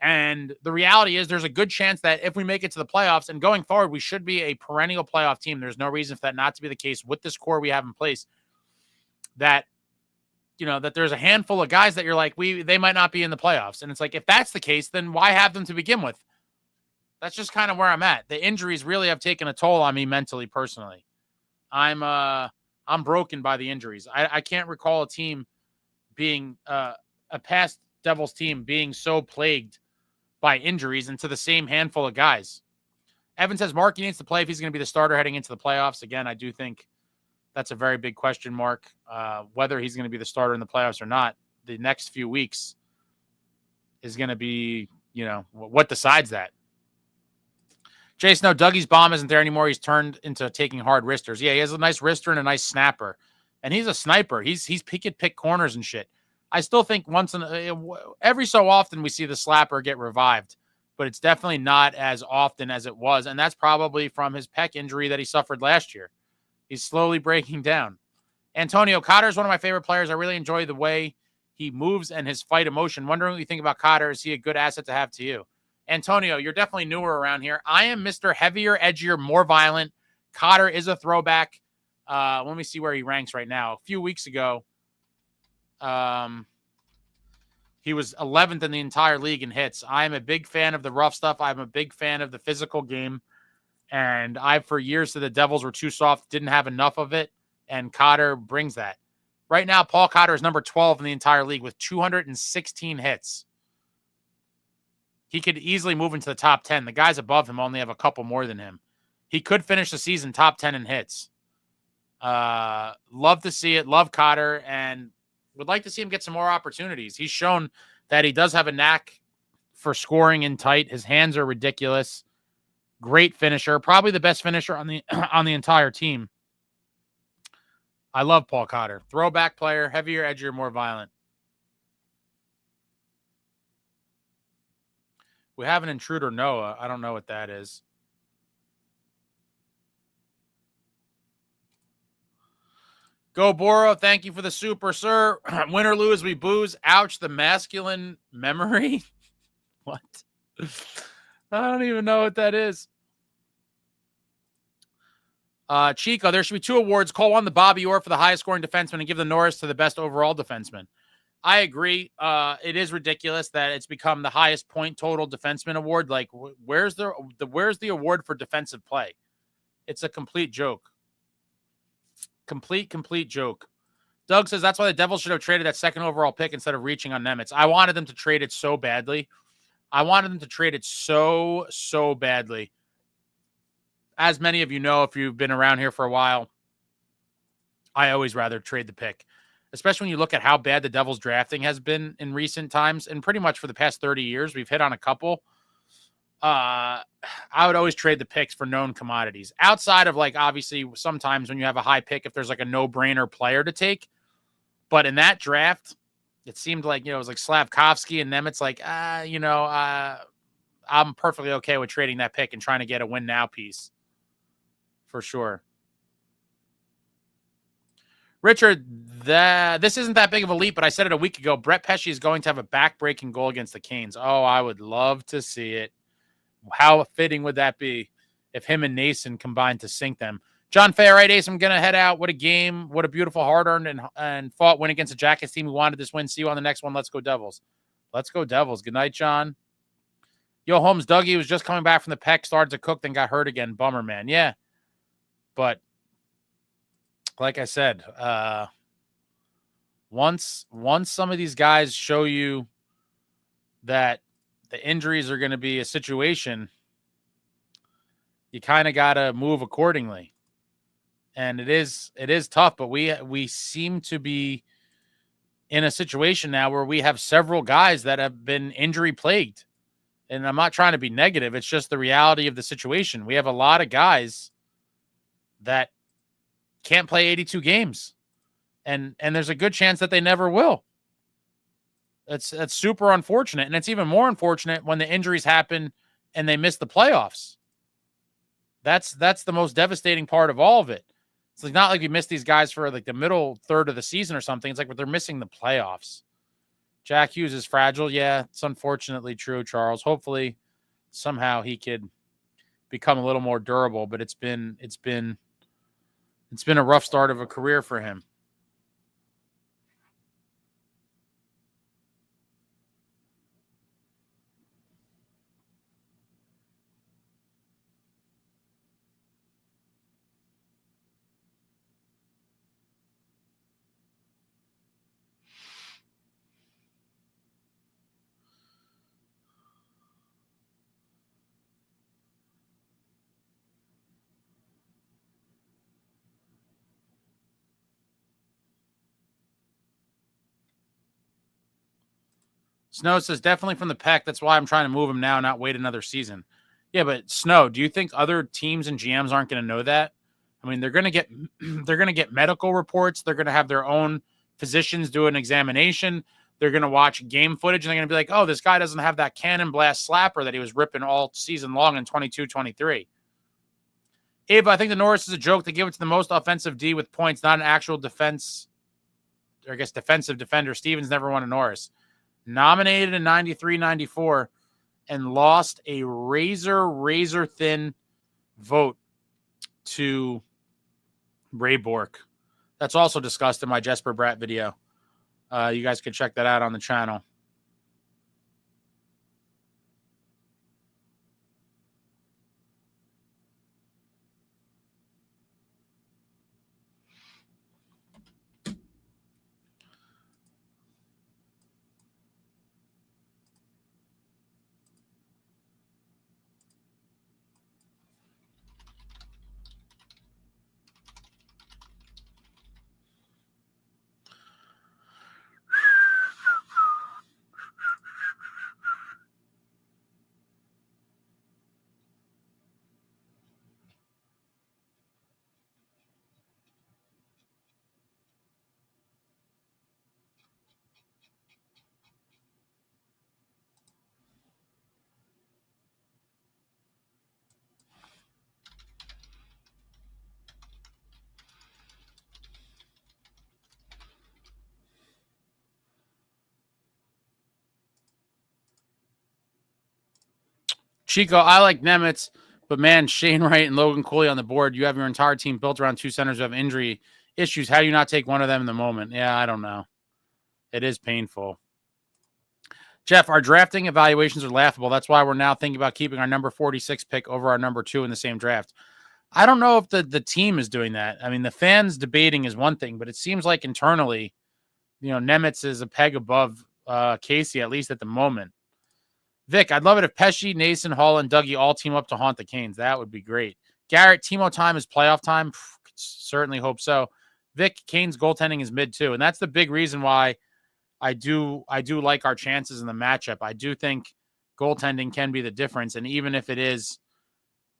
[SPEAKER 1] And the reality is there's a good chance that if we make it to the playoffs and going forward, we should be a perennial playoff team. There's no reason for that not to be the case with this core we have in place. That there's a handful of guys that you're like, they might not be in the playoffs. And it's like, if that's the case, then why have them to begin with? That's just kind of where I'm at. The injuries really have taken a toll on me mentally, personally. I'm broken by the injuries. I can't recall a team being a past Devils team being so plagued by injuries and to the same handful of guys. Evan says Markey needs to play if he's going to be the starter heading into the playoffs. Again, I do think that's a very big question mark, whether he's going to be the starter in the playoffs or not. The next few weeks is going to be, what decides that. Jason, no, Dougie's bomb isn't there anymore. He's turned into taking hard wristers. Yeah, he has a nice wrister and a nice snapper. And he's a sniper. He could pick corners and shit. I still think every so often we see the slapper get revived, but it's definitely not as often as it was. And that's probably from his pec injury that he suffered last year. He's slowly breaking down. Antonio Cotter is one of my favorite players. I really enjoy the way he moves and his fight emotion. Wondering what you think about Cotter. Is he a good asset to have to you? Antonio, you're definitely newer around here. I am Mr. Heavier, edgier, more violent. Cotter is a throwback. Let me see where he ranks right now. A few weeks ago, he was 11th in the entire league in hits. I'm a big fan of the rough stuff. I'm a big fan of the physical game. And for years said the Devils were too soft, didn't have enough of it. And Cotter brings that. Right now, Paul Cotter is number 12 in the entire league with 216 hits. He could easily move into the top 10. The guys above him only have a couple more than him. He could finish the season top 10 in hits. Love to see it. Love Cotter. And would like to see him get some more opportunities. He's shown that he does have a knack for scoring in tight. His hands are ridiculous. Great finisher. Probably the best finisher on the entire team. I love Paul Cotter. Throwback player, heavier, edgier, more violent. We have an intruder, Noah. I don't know what that is. Go Boro, thank you for the super, sir. Win or lose, we booze. Ouch, the masculine memory. What? I don't even know what that is. Chico, there should be 2 awards. Call one the Bobby Orr for the highest scoring defenseman and give the Norris to the best overall defenseman. I agree. It is ridiculous that it's become the highest point total defenseman award. Like, where's the award for defensive play? It's a complete joke. Complete joke. Doug says that's why the Devils should have traded that second overall pick instead of reaching on Nemitz. I wanted them to trade it so badly. So badly. As many of you know, if you've been around here for a while, I always rather trade the pick, especially when you look at how bad the Devils drafting has been in recent times. And pretty much for the past 30 years, we've hit on a couple. I would always trade the picks for known commodities outside of, like, obviously sometimes when you have a high pick, if there's like a no-brainer player to take. But in that draft, it seemed like, it was like Slavkovsky and Nemitz, like, I'm perfectly okay with trading that pick and trying to get a win now piece. for sure. Richard, this isn't that big of a leap, but I said it a week ago. Brett Pesce is going to have a back-breaking goal against the Canes. Oh, I would love to see it. How fitting would that be if him and Nason combined to sink them? John Fay, all right, Ace, I'm going to head out. What a game. What a beautiful, hard-earned and fought win against the Jackets team who wanted this win. See you on the next one. Let's go Devils. Let's go Devils. Good night, John. Yo, Holmes, Dougie was just coming back from the Pec, started to cook, then got hurt again. Bummer, man. Yeah. But like I said, once some of these guys show you that the injuries are going to be a situation, you kind of got to move accordingly. And it is tough, but we seem to be in a situation now where we have several guys that have been injury plagued. And I'm not trying to be negative. It's just the reality of the situation. We have a lot of guys that can't play 82 games. And there's a good chance that they never will. That's super unfortunate. And it's even more unfortunate when the injuries happen and they miss the playoffs. That's the most devastating part of all of it. It's like not like we missed these guys for like the middle third of the season or something. It's like they're missing the playoffs. Jack Hughes is fragile. Yeah, it's unfortunately true, Charles. Hopefully somehow he could become a little more durable, but it's been a rough start of a career for him. Snow says definitely from the Pec. That's why I'm trying to move him now, not wait another season. Yeah, but Snow, do you think other teams and GMs aren't going to know that? I mean, they're going to get medical reports. They're going to have their own physicians do an examination. They're going to watch game footage, and they're going to be like, oh, this guy doesn't have that cannon blast slapper that he was ripping all season long in 22-23. Abe, I think the Norris is a joke. They give it to the most offensive D with points, not an actual defense, or I guess defensive defender. Stevens never won a Norris. Nominated in 93-94 and lost a razor thin vote to Ray Bork. That's also discussed in my jesperbratt video. You guys can check that out on the channel. Chico, I like Nemitz, but man, Shane Wright and Logan Cooley on the board. You have your entire team built around two centers who have injury issues. How do you not take one of them in the moment? Yeah, I don't know. It is painful. Jeff, our drafting evaluations are laughable. That's why we're now thinking about keeping our number 46 pick over our number 2 in the same draft. I don't know if the team is doing that. I mean, the fans debating is one thing, but it seems like internally, Nemitz is a peg above Casey, at least at the moment. Vic, I'd love it if Pesce, Nason, Hall, and Dougie all team up to haunt the Canes. That would be great. Garrett, Timo time is playoff time. Certainly hope so. Vic, Canes goaltending is mid too, and that's the big reason why I do like our chances in the matchup. I do think goaltending can be the difference, and even if it is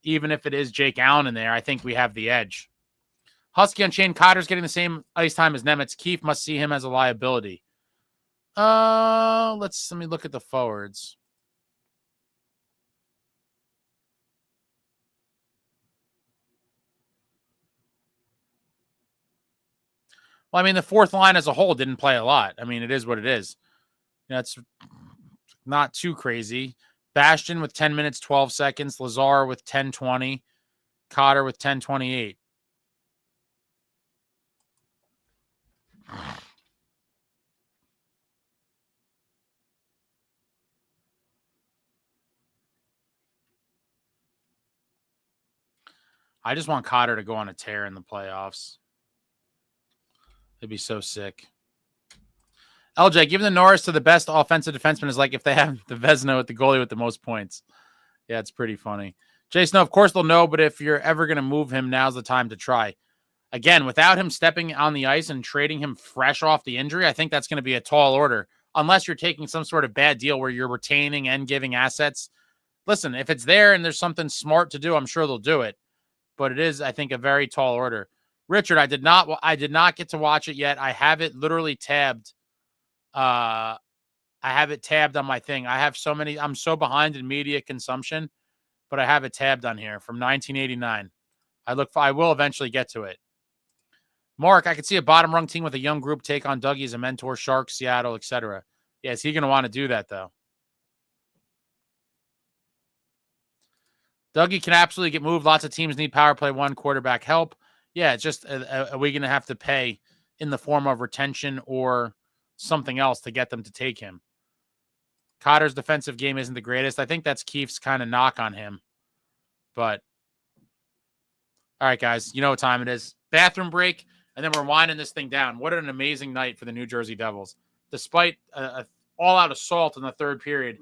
[SPEAKER 1] Jake Allen in there, I think we have the edge. Husky Unchained, Cotter's getting the same ice time as Nemitz. Keefe must see him as a liability. Let me look at the forwards. Well, I mean, the fourth line as a whole didn't play a lot. I mean, it is what it is. That's not too crazy. Bastion with 10 minutes, 12 seconds. Lazar with 10:20. Cotter with 10:28. I just want Cotter to go on a tear in the playoffs. It'd be so sick. LJ, giving the Norris to the best offensive defenseman is like if they have the Vezina with the goalie with the most points. Yeah, it's pretty funny. Jason, of course they'll know, but if you're ever going to move him, now's the time to try. Again, without him stepping on the ice and trading him fresh off the injury, I think that's going to be a tall order, unless you're taking some sort of bad deal where you're retaining and giving assets. Listen, if it's there and there's something smart to do, I'm sure they'll do it. But it is, I think, a very tall order. Richard, I did not get to watch it yet. I have it literally tabbed. I have it tabbed on my thing. I'm so behind in media consumption, but I have it tabbed on here from 1989. I will eventually get to it. Mark, I could see a bottom rung team with a young group take on Dougie as a mentor, Sharks, Seattle, etc. Yeah, is he going to want to do that, though? Dougie can absolutely get moved. Lots of teams need power play one, quarterback help. Yeah, it's just, are we going to have to pay in the form of retention or something else to get them to take him? Cotter's defensive game isn't the greatest. I think that's Keefe's kind of knock on him. But, all right, guys, you know what time it is. Bathroom break, and then we're winding this thing down. What an amazing night for the New Jersey Devils. Despite an all-out assault in the third period,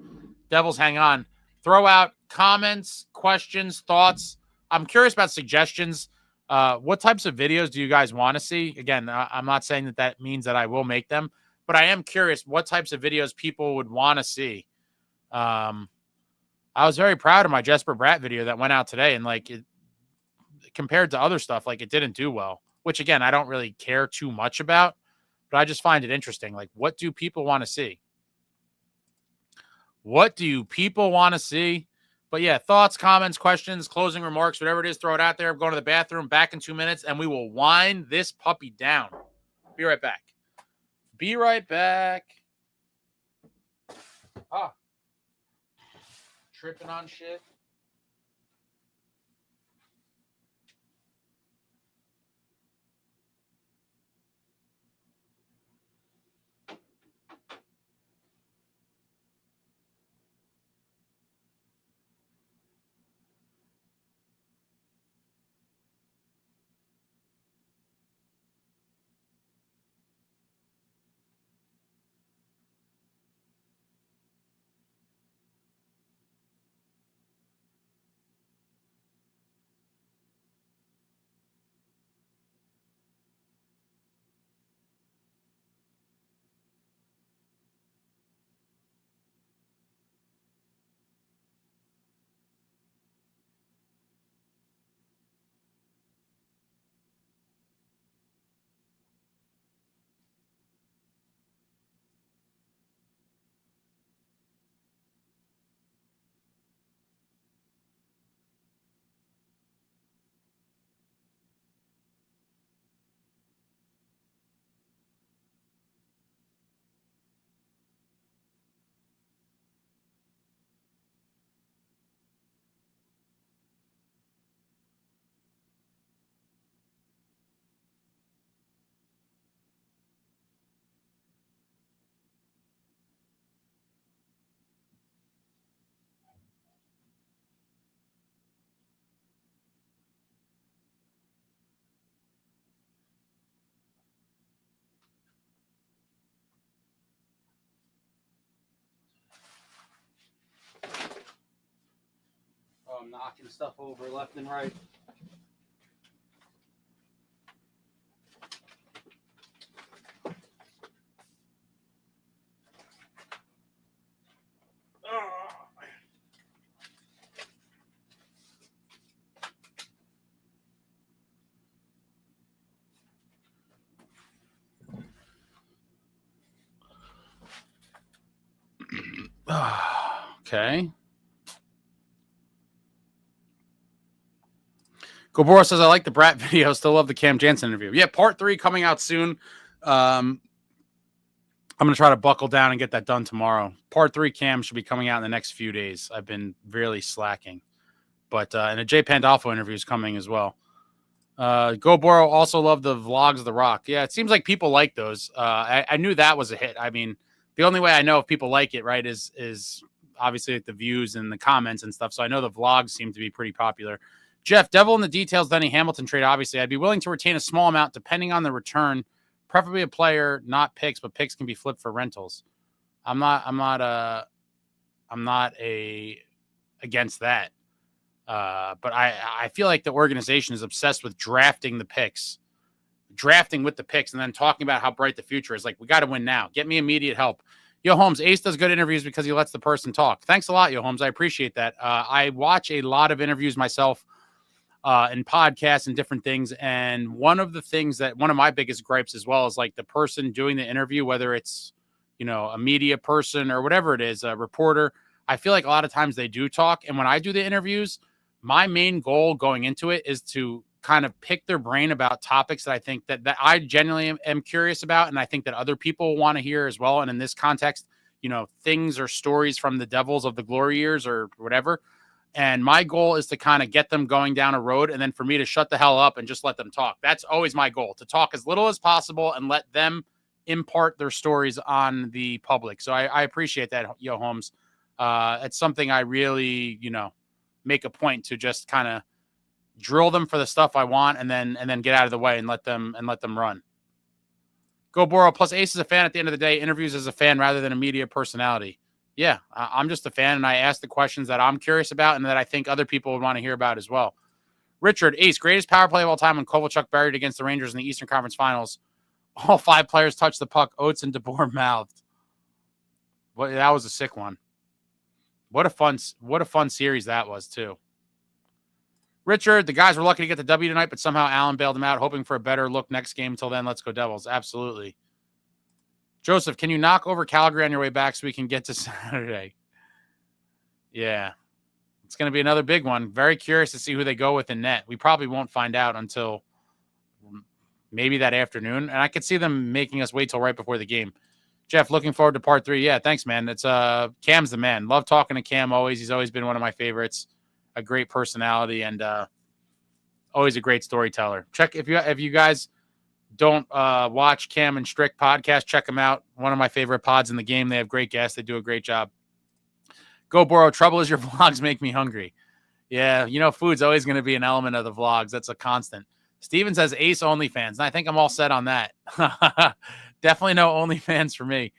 [SPEAKER 1] Devils hang on. Throw out comments, questions, thoughts. I'm curious about suggestions. What types of videos do you guys want to see? Again, I'm not saying that means that I will make them, but I am curious what types of videos people would want to see. I was very proud of my jesperbratt video that went out today, and compared to other stuff, it didn't do well, which again, I don't really care too much about, but I just find it interesting. What do people want to see? What do people want to see? But yeah, thoughts, comments, questions, closing remarks, whatever it is, throw it out there. I'm going to the bathroom, back in 2 minutes, and we will wind this puppy down. Be right back. Be right back. Tripping on shit. I'm knocking stuff over left and right. Okay. Gobora says, I like the Bratt video. Still love the Cam Jansen interview. Yeah, part 3 coming out soon. I'm going to try to buckle down and get that done tomorrow. Part 3 cam should be coming out in the next few days. I've been really slacking. But and a J Pandolfo interview is coming as well. Go Boro also love the vlogs of The Rock. Yeah, it seems like people like those. I knew that was a hit. I mean, the only way I know if people like it, right, is obviously like the views and the comments and stuff. So I know the vlogs seem to be pretty popular. Jeff, devil in the details, Denny Hamilton trade. Obviously, I'd be willing to retain a small amount depending on the return. Preferably a player, not picks, but picks can be flipped for rentals. I'm not against that. But I feel like the organization is obsessed with drafting with the picks, and then talking about how bright the future is. Like, we got to win now. Get me immediate help. Yo, Holmes, Ace does good interviews because he lets the person talk. Thanks a lot, Yo, Holmes. I appreciate that. I watch a lot of interviews myself and podcasts and different things. And one of my biggest gripes as well is like the person doing the interview, whether it's, a media person or whatever it is, a reporter. I feel like a lot of times they do talk. And when I do the interviews, my main goal going into it is to kind of pick their brain about topics that I think that I genuinely am curious about. And I think that other people want to hear as well. And in this context, things or stories from the Devils of the glory years or whatever. And my goal is to kind of get them going down a road, and then for me to shut the hell up and just let them talk. That's always my goal, to talk as little as possible and let them impart their stories on the public. So I appreciate that, Yo Holmes. It's something I really, make a point to just kind of drill them for the stuff I want, and then get out of the way and let them run. Go Boro. Plus Ace is a fan at the end of the day, interviews as a fan rather than a media personality. Yeah, I'm just a fan, and I ask the questions that I'm curious about and that I think other people would want to hear about as well. Richard, Ace, greatest power play of all time when Kovalchuk buried against the Rangers in the Eastern Conference Finals. All 5 players touched the puck. Oates and DeBoer mouthed. Well, that was a sick one. What a fun series that was, too. Richard, the guys were lucky to get the W tonight, but somehow Allen bailed them out, hoping for a better look next game. Until then, let's go Devils. Absolutely. Joseph, can you knock over Calgary on your way back so we can get to Saturday? Yeah. It's going to be another big one. Very curious to see who they go with in net. We probably won't find out until maybe that afternoon. And I could see them making us wait till right before the game. Jeff, looking forward to part 3. Yeah, thanks, man. It's Cam's the man. Love talking to Cam always. He's always been one of my favorites. A great personality and always a great storyteller. Check if you guys don't watch Cam and Strick podcast, check them out. One of my favorite pods in the game. They have great guests. They do a great job. Go Boro. Trouble is your vlogs make me hungry. Yeah, food's always going to be an element of the vlogs. That's a constant. Steven says Ace OnlyFans, and I think I'm all set on that. Definitely no OnlyFans for me.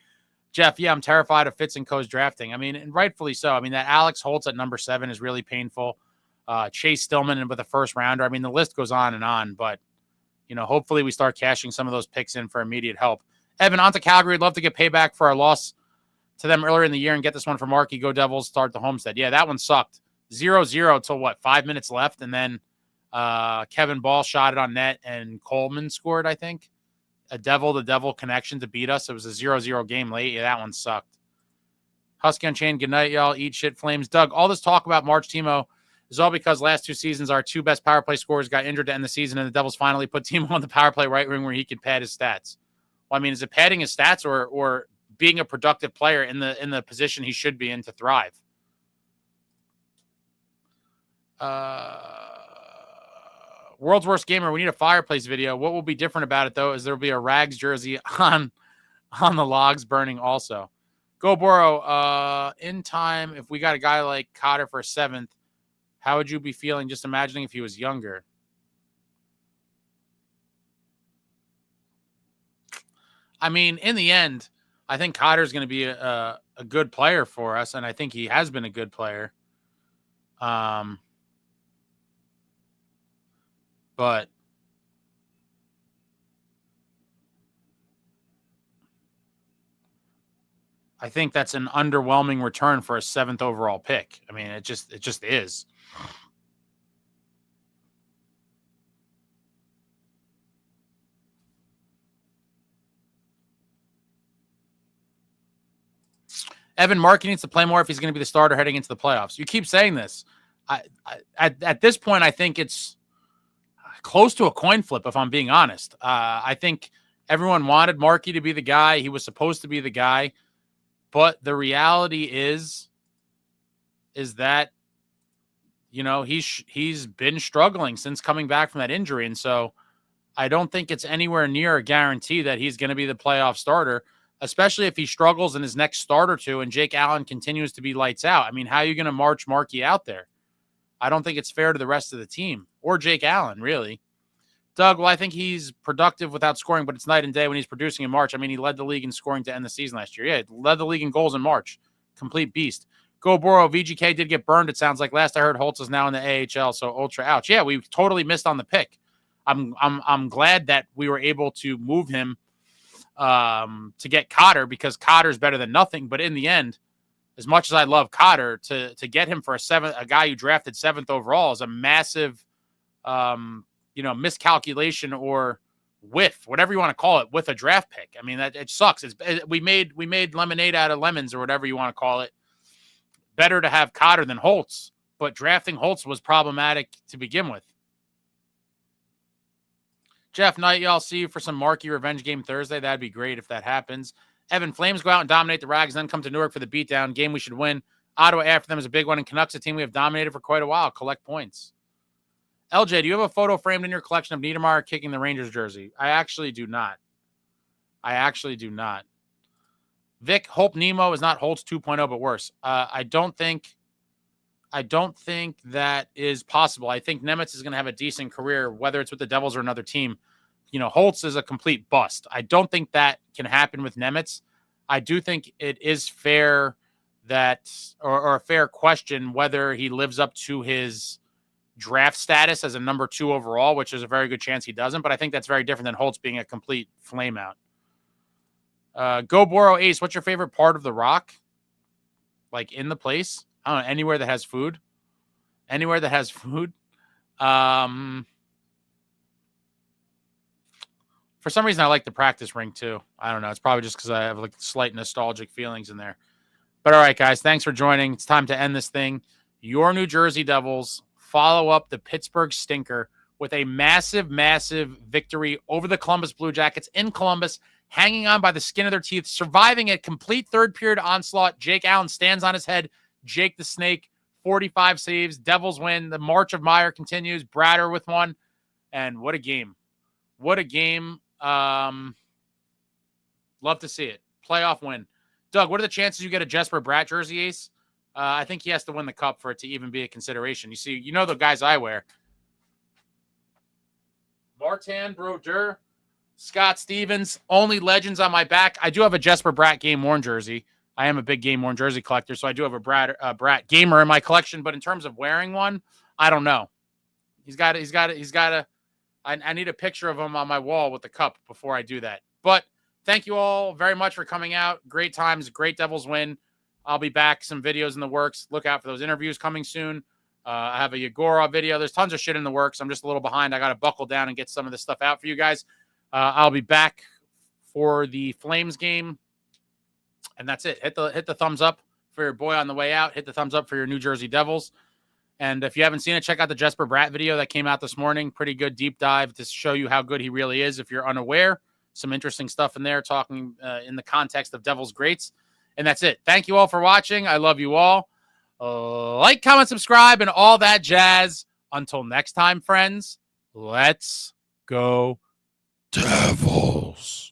[SPEAKER 1] Jeff, yeah, I'm terrified of Fitz and Co's drafting. I mean, and rightfully so. I mean, that Alex Holtz at number 7 is really painful. Chase Stillman with a first rounder. I mean, the list goes on and on, but hopefully we start cashing some of those picks in for immediate help. Evan, on to Calgary. I'd love to get payback for our loss to them earlier in the year and get this one for Markey. Go Devils, start the Homestead. Yeah, that one sucked. 0-0 till 5 minutes left, and then Kevin Ball shot it on net, and Coleman scored, I think. A devil-to-devil connection to beat us. It was a 0-0 game late. Yeah, that one sucked. Husky Unchained, good night, y'all. Eat shit, Flames. Doug, all this talk about March Timo is all because last 2 seasons our 2 best power play scorers got injured to end the season, and the Devils finally put Timo on the power play right wing where he could pad his stats. Well, I mean, is it padding his stats or being a productive player in the position he should be in to thrive? World's Worst Gamer, we need a fireplace video. What will be different about it, though, is there will be a Rags jersey on the logs burning also. Go Boro. In time, if we got a guy like Cotter for a 7th, how would you be feeling just imagining if he was younger? I mean, in the end, I think Cotter's going to be a good player for us, and I think he has been a good player. But I think that's an underwhelming return for a 7th overall pick. I mean, it just is. Evan Markey needs to play more if he's going to be the starter heading into the playoffs. You keep saying this. At this point, I think it's close to a coin flip, if I'm being honest. I think Everyone wanted Markey to be the guy. He was supposed to be the guy. But the reality is that, you know, he's been struggling since coming back from that injury. And so I don't think it's anywhere near a guarantee that he's going to be the playoff starter, especially if he struggles in his next start or two and Jake Allen continues to be lights out. I mean, how are you going to march Markey out there? I don't think it's fair to the rest of the team or Jake Allen, really. Doug, well, I think he's productive without scoring, but it's night and day when he's producing in March. I mean, he led the league in scoring to end the season last year. Yeah, he led the league in goals in March. Complete beast. Go Boro. VGK did get burned, it sounds like. Last I heard, Holtz is now in the AHL, so ultra ouch. Yeah, we totally missed on the pick. I'm glad that we were able to move him to get Cotter, because Cotter's better than nothing. But in the end, as much as I love Cotter, to get him for a guy you drafted 7th overall is a massive miscalculation or whiff, whatever you want to call it, with a draft pick. I mean, that it sucks. We made lemonade out of lemons, or whatever you want to call it. Better to have Cotter than Holtz, but drafting Holtz was problematic to begin with. Jeff Knight, y'all, see you for some Markey revenge game Thursday. That'd be great if that happens. Evan, Flames go out and dominate the Rags, then come to Newark for the beatdown. Game we should win. Ottawa after them is a big one, and Canucks, a team we have dominated for quite a while. Collect points. LJ, do you have a photo framed in your collection of Niedermayer kicking the Rangers jersey? I actually do not. Vic, Hope Nemo is not Holtz 2.0, but worse. I don't think that is possible. I think Nemitz is going to have a decent career, whether it's with the Devils or another team. You know, Holtz is a complete bust. I don't think that can happen with Nemitz. I do think it is fair that, or a fair question, whether he lives up to his draft status as a number 2 overall, which is a very good chance he doesn't. But I think that's very different than Holtz being a complete flame out. Go Boro Ace, what's your favorite part of the Rock? Like in the place? I don't know, anywhere that has food. For some reason, I like the practice rink too. I don't know. It's probably just because I have like slight nostalgic feelings in there. But all right, guys, thanks for joining. It's time to end this thing. Your New Jersey Devils follow up the Pittsburgh Stinker with a massive, massive victory over the Columbus Blue Jackets in Columbus, hanging on by the skin of their teeth, surviving a complete third-period onslaught. Jake Allen stands on his head. Jake the Snake, 45 saves. Devils win. The march of Meier continues. Bratter with one. And what a game. What a game. Love to see it. Playoff win. Doug, what are the chances you get a Jesperbratt jersey, Ace? I think he has to win the cup for it to even be a consideration. You see, you know the guys I wear. Martin Brodeur, Scott Stevens, only legends on my back. I do have a Jesperbratt game-worn jersey. I am a big game-worn jersey collector, so I do have a Bratt gamer in my collection. But in terms of wearing one, I don't know. I need a picture of him on my wall with the cup before I do that. But thank you all very much for coming out. Great times, great Devils win. I'll be back. Some videos in the works. Look out for those interviews coming soon. I have a Yegorov video. There's tons of shit in the works. I'm just a little behind. I got to buckle down and get some of this stuff out for you guys. I'll be back for the Flames game. And that's it. Hit the thumbs up for your boy on the way out. Hit the thumbs up for your New Jersey Devils. And if you haven't seen it, check out the Jesperbratt video that came out this morning. Pretty good deep dive to show you how good he really is if you're unaware. Some interesting stuff in there, talking in the context of Devils greats. And that's it. Thank you all for watching. I love you all. Like, comment, subscribe, and all that jazz. Until next time, friends, let's go Devils.